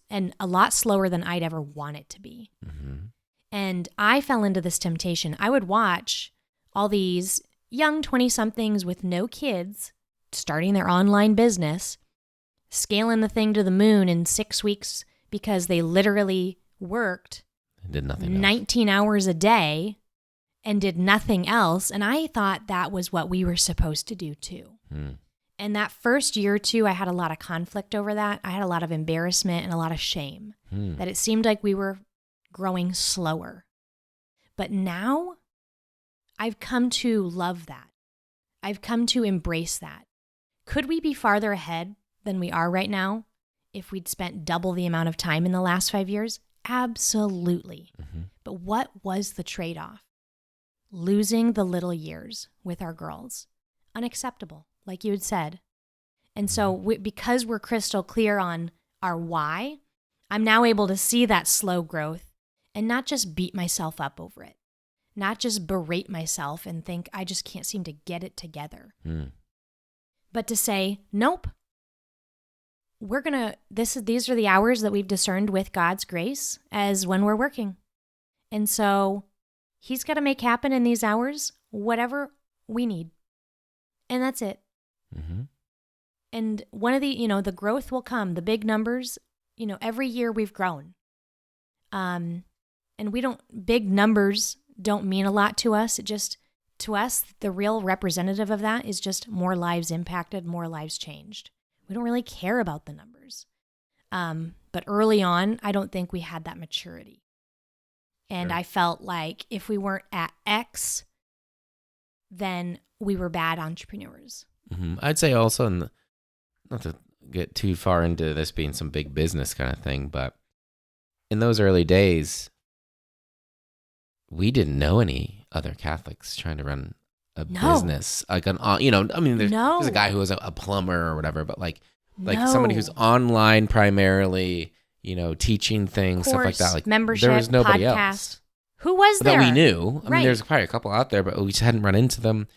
S1: and a lot slower than I'd ever want it to be.
S2: Mm-hmm.
S1: And I fell into this temptation. I would watch all these young 20-somethings with no kids starting their online business, scaling the thing to the moon in 6 weeks because they literally worked
S2: Did nothing
S1: 19 hours a day and did nothing else. And I thought that was what we were supposed to do too. And that first year or two, I had a lot of conflict over that. I had a lot of embarrassment and a lot of shame that it seemed like we were growing slower. But now I've come to love that. I've come to embrace that. Could we be farther ahead than we are right now if we'd spent double the amount of time in the last 5 years? Absolutely.
S2: Mm-hmm.
S1: But what was the trade-off? Losing the little years with our girls. Unacceptable, like you had said. And so because we're crystal clear on our why, I'm now able to see that slow growth and not just beat myself up over it. Not just berate myself and think I just can't seem to get it together. But to say, nope, these are the hours that we've discerned with God's grace as when we're working. And so He's got to make happen in these hours whatever we need. And that's it.
S2: Mm-hmm.
S1: And one of the growth will come, the big numbers, every year we've grown. And And big numbers don't mean a lot to us. To us, the real representative of that is just more lives impacted, more lives changed. We don't really care about the numbers. But early on, I don't think we had that maturity. And
S2: Sure.
S1: I felt like if we weren't at X, then we were bad entrepreneurs.
S2: I'd say also, not to get too far into this being some big business kind of thing, but in those early days, we didn't know any other Catholics trying to run a business. Like there's a guy who was a plumber or whatever, but like somebody who's online primarily, teaching things, stuff like that. Like
S1: membership,
S2: there was nobody
S1: podcast.
S2: else.
S1: Who was there?
S2: That we knew. I
S1: Right.
S2: mean, there's probably a couple out there, but we just hadn't run into them.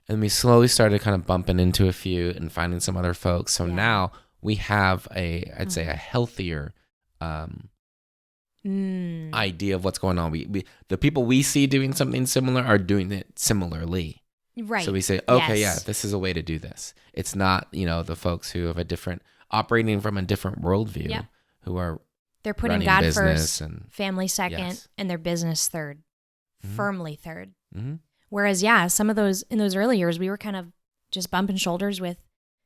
S2: And we slowly started kind of bumping into a few and finding some other folks. So now we have I'd say a healthier idea of what's going on. We the people we see doing something similar are doing it similarly.
S1: Right.
S2: So we say, okay, yeah, this is a way to do this. It's not, the folks who have operating from a different worldview who are
S1: they're putting
S2: running
S1: God
S2: business
S1: first,
S2: and
S1: family second,
S2: Yes.
S1: and their business third, firmly third.
S2: Mm-hmm.
S1: Whereas, in those early years, we were kind of just bumping shoulders with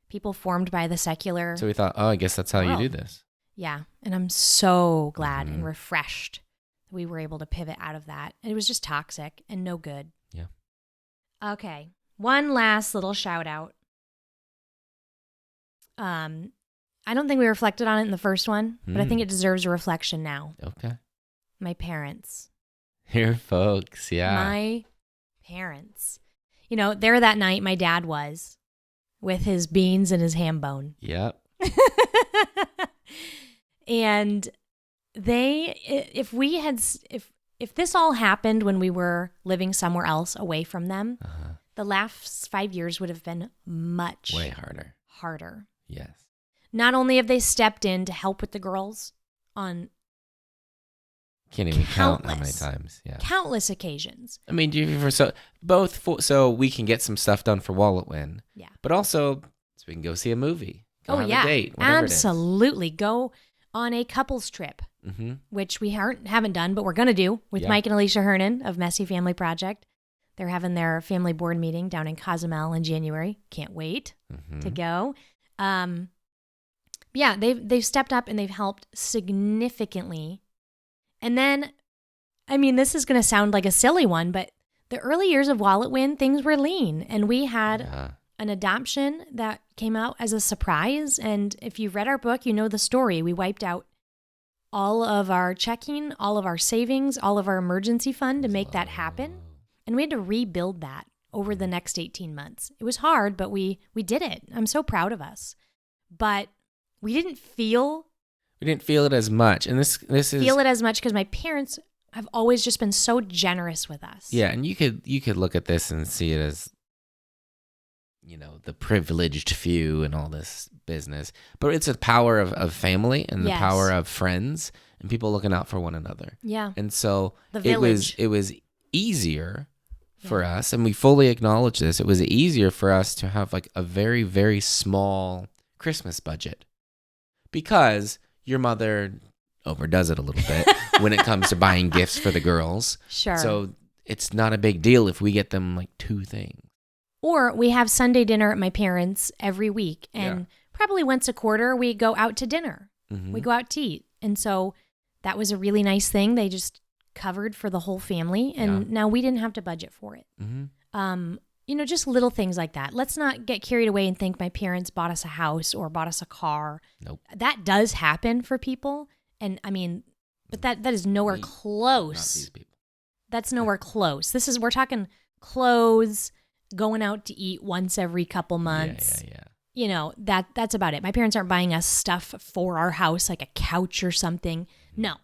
S1: people formed by the secular.
S2: So we thought, I guess that's how you do
S1: world.
S2: this.
S1: Yeah. And I'm so glad and refreshed that we were able to pivot out of that. It was just toxic and no good.
S2: Yeah.
S1: Okay. One last little shout out. I don't think we reflected on it in the first one, but I think it deserves a reflection now.
S2: Okay.
S1: My parents.
S2: Here, folks. Yeah.
S1: My parents. There that night, my dad was with his beans and his ham bone.
S2: Yep.
S1: And if this all happened when we were living somewhere else away from them, the last 5 years would have been much
S2: way harder. Yes.
S1: Not only have they stepped in to help with the girls on
S2: Can't even count how many times. Yeah.
S1: countless occasions.
S2: I mean, so we can get some stuff done for WalletWin.
S1: Yeah.
S2: But also so we can go see a movie. Go have a date.
S1: Absolutely. Go on a couples trip, which we haven't done, but we're going to do with Mike and Alicia Hernan of Messy Family Project. They're having their family board meeting down in Cozumel in January. Can't wait to go. Yeah, they've stepped up and they've helped significantly. And then, this is going to sound like a silly one, but the early years of WalletWin, things were lean, and we had an adoption that came out as a surprise. And if you've read our book, you know the story. We wiped out all of our checking, all of our savings, all of our emergency fund to make that happen. And we had to rebuild that over the next 18 months. It was hard, but we did it. I'm so proud of us. But we didn't feel
S2: it as much. And this is
S1: feel it as much because my parents have always just been so generous with us.
S2: Yeah, and you could look at this and see it as the privileged few and all this business. But it's a power of family and the power of friends and people looking out for one another.
S1: Yeah.
S2: And so
S1: it
S2: was easier for us, and we fully acknowledge this. It was easier for us to have like a very, very small Christmas budget because your mother overdoes it a little bit when it comes to buying gifts for the girls.
S1: Sure.
S2: So it's not a big deal if we get them like 2 things.
S1: Or we have Sunday dinner at my parents' every week, and probably once a quarter we go out to dinner. We go out to eat. And so that was a really nice thing. They just covered for the whole family, and now we didn't have to budget for it. Just little things like that. Let's not get carried away and think my parents bought us a house or bought us a car.
S2: Nope.
S1: That does happen for people. And but that is nowhere close.
S2: Not these people.
S1: That's nowhere close. We're talking clothes, going out to eat once every couple months.
S2: Yeah.
S1: That's about it. My parents aren't buying us stuff for our house, like a couch or something. No,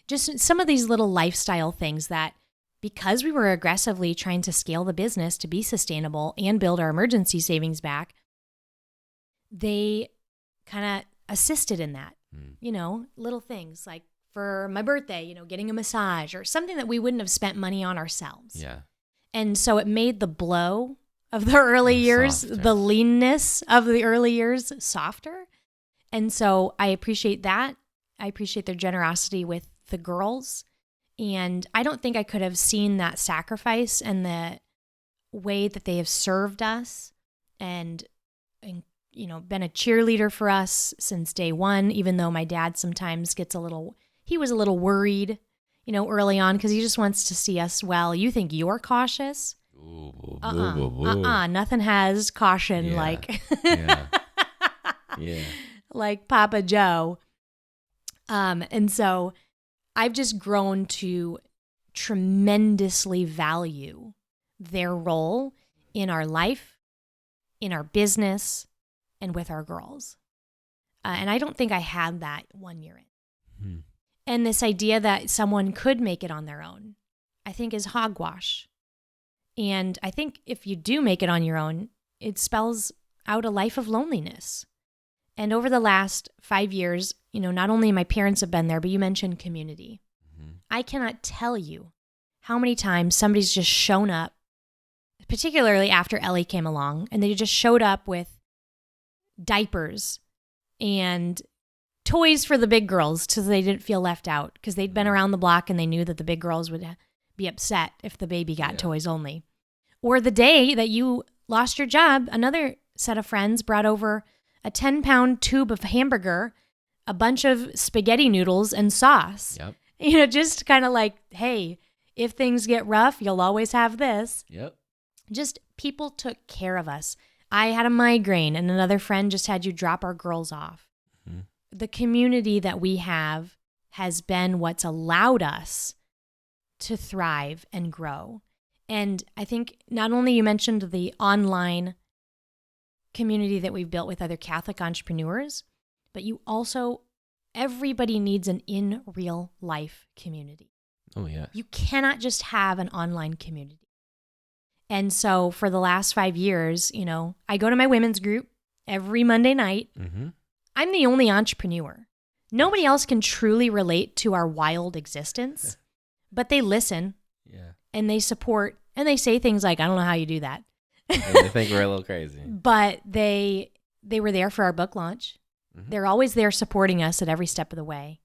S1: just some of these little lifestyle things that, because we were aggressively trying to scale the business to be sustainable and build our emergency savings back, they kind of assisted in that. Little things like for my birthday, getting a massage or something that we wouldn't have spent money on ourselves.
S2: Yeah.
S1: And so it made the blow of the early years,
S2: Softer.
S1: the leanness of the early years softer. And so I appreciate that. I appreciate their generosity with the girls. And I don't think I could have seen that sacrifice and the way that they have served us and you know, been a cheerleader for us since day one, even though my dad sometimes he was a little worried, you know, early on because he just wants to see us well. You think you're cautious? Nothing has caution like
S2: Yeah. Yeah.
S1: like Papa Joe. And so I've just grown to tremendously value their role in our life, in our business, and with our girls. And I don't think I had that 1 year in. And this idea that someone could make it on their own, I think is hogwash. And I think if you do make it on your own, it spells out a life of loneliness. And over the last 5 years, you know, not only my parents have been there, but you mentioned community. I cannot tell you how many times somebody's just shown up, particularly after Ellie came along, and they just showed up with diapers and toys for the big girls so they didn't feel left out because they'd been around the block and they knew that the big girls would be upset if the baby got toys only. Or the day that you lost your job, another set of friends brought over a 10-pound tube of hamburger, a bunch of spaghetti noodles, and sauce.
S2: Yep.
S1: You know, just kind of like, hey, if things get rough, you'll always have this.
S2: Yep.
S1: Just people took care of us. I had a migraine and another friend just had you drop our girls off. The community that we have has been what's allowed us to thrive and grow. And I think not only you mentioned the online community that we've built with other Catholic entrepreneurs, but you also, everybody needs an in real life community.
S2: Oh, yeah.
S1: You cannot just have an online community. And so for the last 5 years, you know, I go to my women's group every Monday night. I'm the only entrepreneur. Nobody else can truly relate to our wild existence, but they listen and they support and they say things like, I don't know how you do that.
S2: They think we're a little crazy.
S1: But they were there for our book launch. They're always there supporting us at every step of the way.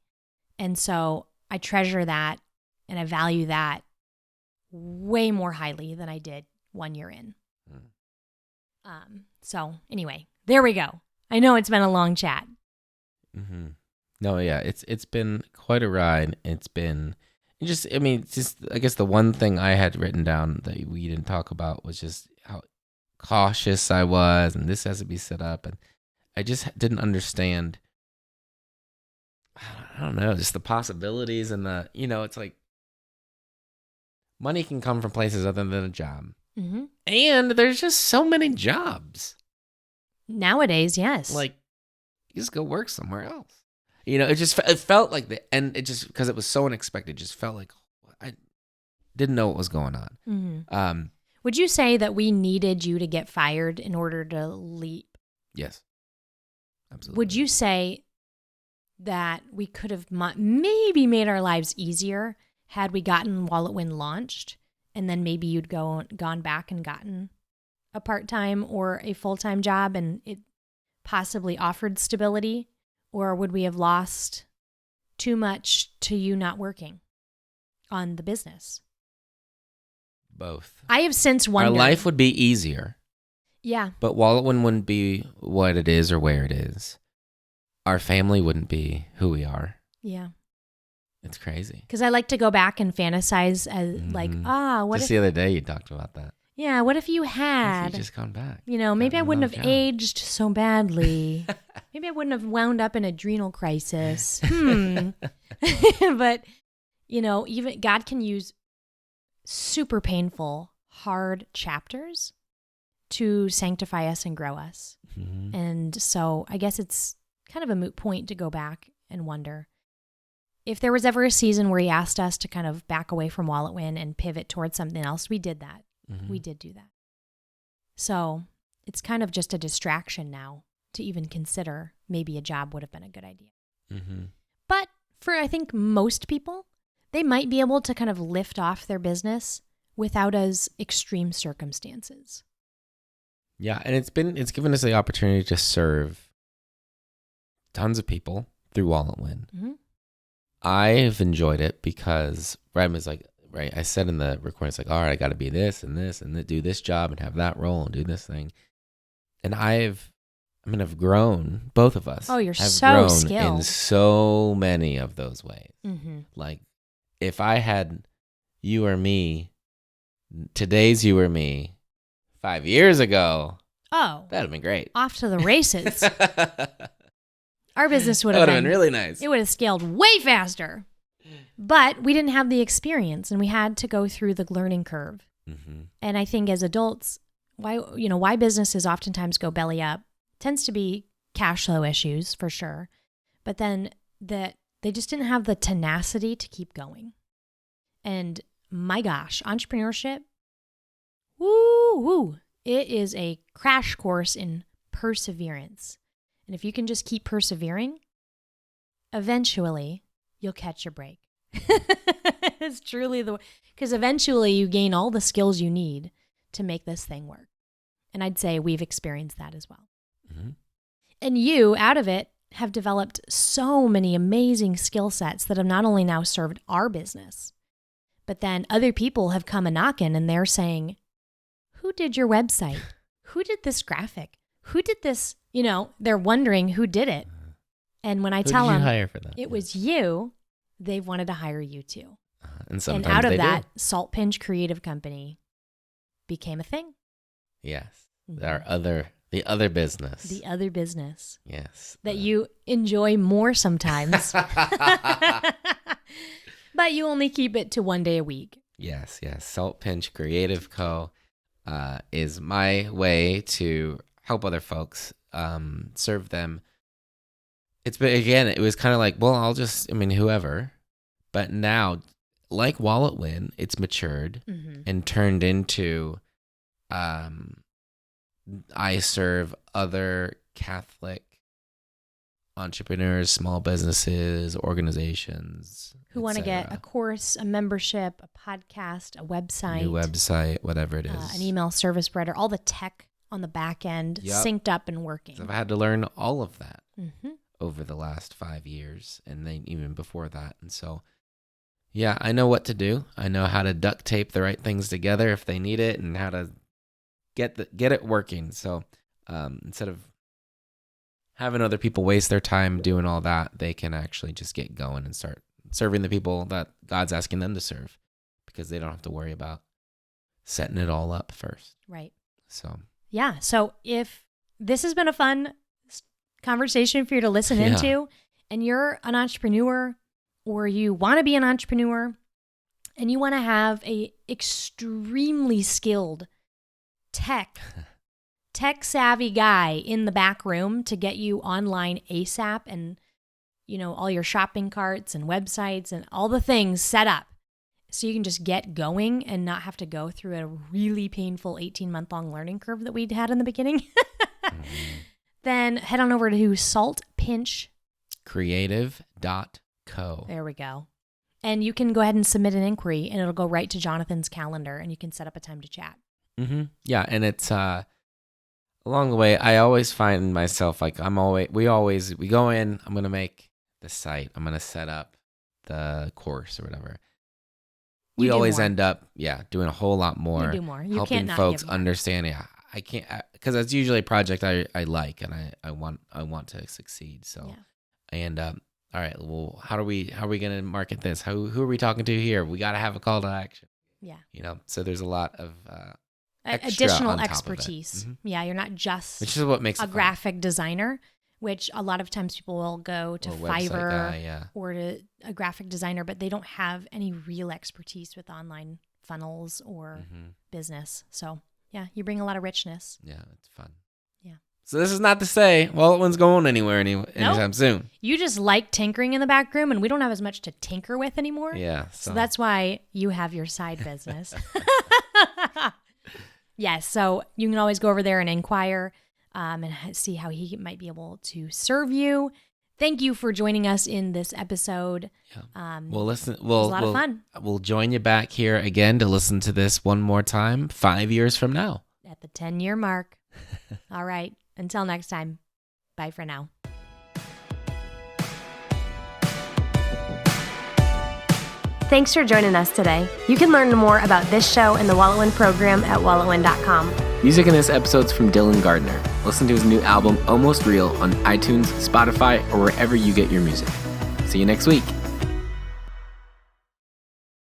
S1: And so I treasure that and I value that way more highly than I did 1 year in. So anyway, there we go. I know it's been a long chat.
S2: No, yeah, it's been quite a ride. I guess the one thing I had written down that we didn't talk about was just how cautious I was, and this has to be set up, and I just didn't understand. I don't know, just the possibilities and the, you know, it's like money can come from places other than a job, and there's just so many jobs
S1: nowadays. Yes,
S2: like you just go work somewhere else. You know, it felt like because it was so unexpected, just felt like I didn't know what was going on.
S1: Would you say that we needed you to get fired in order to leap?
S2: Yes, absolutely.
S1: Would you say that we could have maybe made our lives easier had we gotten WalletWin launched, and then maybe you'd gone back and gotten a part-time or a full-time job and it possibly offered stability? Or would we have lost too much to you not working on the business?
S2: Both.
S1: I have since wondered.
S2: Our life would be easier.
S1: Yeah.
S2: But WalletWin wouldn't be what it is or where it is. Our family wouldn't be who we are.
S1: Yeah.
S2: It's crazy.
S1: Because I like to go back and fantasize as what
S2: just
S1: if...
S2: the other day you talked about that.
S1: Yeah, what if you
S2: What
S1: had...
S2: if you just gone back?
S1: You know, maybe I wouldn't have
S2: job.
S1: aged so badly. Maybe I wouldn't have wound up in adrenal crisis. But, you know, even God can use super painful, hard chapters to sanctify us and grow us. And so I guess it's kind of a moot point to go back and wonder if there was ever a season where he asked us to kind of back away from WalletWin and pivot towards something else. We did that. We did do that. So it's kind of just a distraction now to even consider maybe a job would have been a good idea. But for, I think, most people, they might be able to kind of lift off their business without as extreme circumstances.
S2: Yeah, and it's given us the opportunity to serve tons of people through WalletWin. I've enjoyed it because Brad was like, right, I said in the recording, it's like, all right, I got to be this and this and do this job and have that role and do this thing. And I've grown, both of us.
S1: Oh, you're
S2: have
S1: so
S2: grown
S1: skilled.
S2: in so many of those ways.
S1: Mm-hmm.
S2: Like, if I had you or me, today's you or me, 5 years ago,
S1: Oh,
S2: that'd have been great.
S1: off to the races.
S2: That
S1: Our business would
S2: would
S1: have
S2: have been
S1: been
S2: really nice.
S1: It would have scaled way faster. But we didn't have the experience, and we had to go through the learning curve.
S2: Mm-hmm.
S1: And I think as adults, why businesses oftentimes go belly up tends to be cash flow issues for sure. But then that they just didn't have the tenacity to keep going. And my gosh, entrepreneurship, woo, it is a crash course in perseverance. And if you can just keep persevering, eventually you'll catch your break. It's truly because eventually you gain all the skills you need to make this thing work. And I'd say we've experienced that as well.
S2: Mm-hmm.
S1: And you, out of it, have developed so many amazing skill sets that have not only now served our business, but then other people have come a knocking and they're saying, who did your website? Who did this graphic? Who did this? They're wondering who did it. And when I tell them
S2: hire for that?
S1: it was you, they've wanted to hire you too.
S2: And sometimes
S1: and out of
S2: they
S1: that,
S2: do.
S1: Saltpinch Creative Company became a thing.
S2: Yes.
S1: Mhm.
S2: The other business.
S1: The other business
S2: yes.
S1: that you enjoy more sometimes, but you only keep it to 1 day a week.
S2: Yes. Saltpinch Creative Co. Is my way to help other folks, serve them. It was kind of like, well, whoever. But now, like WalletWin, it's matured and turned into, I serve other Catholic entrepreneurs, small businesses, organizations
S1: Who want to get a course, a membership, a podcast, a website,
S2: new website, whatever it is,
S1: an email service provider, all the tech on the back end, synced up and working.
S2: So I've had to learn all of that
S1: Mm-hmm.
S2: over the last 5 years, and then even before that. And so, yeah, I know what to do. I know how to duct tape the right things together if they need it, and how to get it working. So instead of having other people waste their time doing all that, they can actually just get going and start serving the people that God's asking them to serve, because they don't have to worry about setting it all up first.
S1: Right.
S2: So,
S1: yeah. So if this has been a fun conversation for you to listen into, and you're an entrepreneur, or you want to be an entrepreneur, and you want to have a extremely skilled tech savvy guy in the back room to get you online ASAP, and all your shopping carts and websites and all the things set up so you can just get going and not have to go through a really painful 18-month-long learning curve that we'd had in the beginning, then head on over to Saltpinch
S2: Creative.co.
S1: There we go. And you can go ahead and submit an inquiry, and it'll go right to Jonathan's calendar, and you can set up a time to chat.
S2: Mm-hmm. Yeah, and it's along the way, I always find myself like we go in. I'm gonna make the site. I'm gonna set up the course or whatever. We always end up doing a whole lot more.
S1: You do more. You
S2: helping
S1: can't not
S2: folks
S1: give more.
S2: understand. Yeah, I can't, because it's usually a project I like, and I want to succeed. So, and all right, well, how are we gonna market this? Who are we talking to here? We got to have a call to action.
S1: Yeah.
S2: So there's a lot of
S1: additional expertise.
S2: Mm-hmm.
S1: Yeah, you're not just
S2: which is what makes
S1: a
S2: it fun.
S1: graphic designer, which a lot of times people will go to Fiverr or to a graphic designer, but they don't have any real expertise with online funnels or business. So yeah, you bring a lot of richness.
S2: Yeah, it's fun.
S1: Yeah.
S2: So this is not to say WalletWin's going anywhere anytime soon.
S1: You just like tinkering in the back room, and we don't have as much to tinker with anymore.
S2: Yeah.
S1: So that's why you have your side business. Yes. So you can always go over there and inquire and see how he might be able to serve you. Thank you for joining us in this episode.
S2: Yeah.
S1: It was a lot of fun.
S2: We'll join you back here again to listen to this one more time 5 years from now.
S1: At the 10-year mark. All right. Until next time. Bye for now. Thanks for joining us today. You can learn more about this show and the WalletWin program at walletwin.com.
S5: Music in this episode's from Dylan Gardner. Listen to his new album, Almost Real, on iTunes, Spotify, or wherever you get your music. See you next week.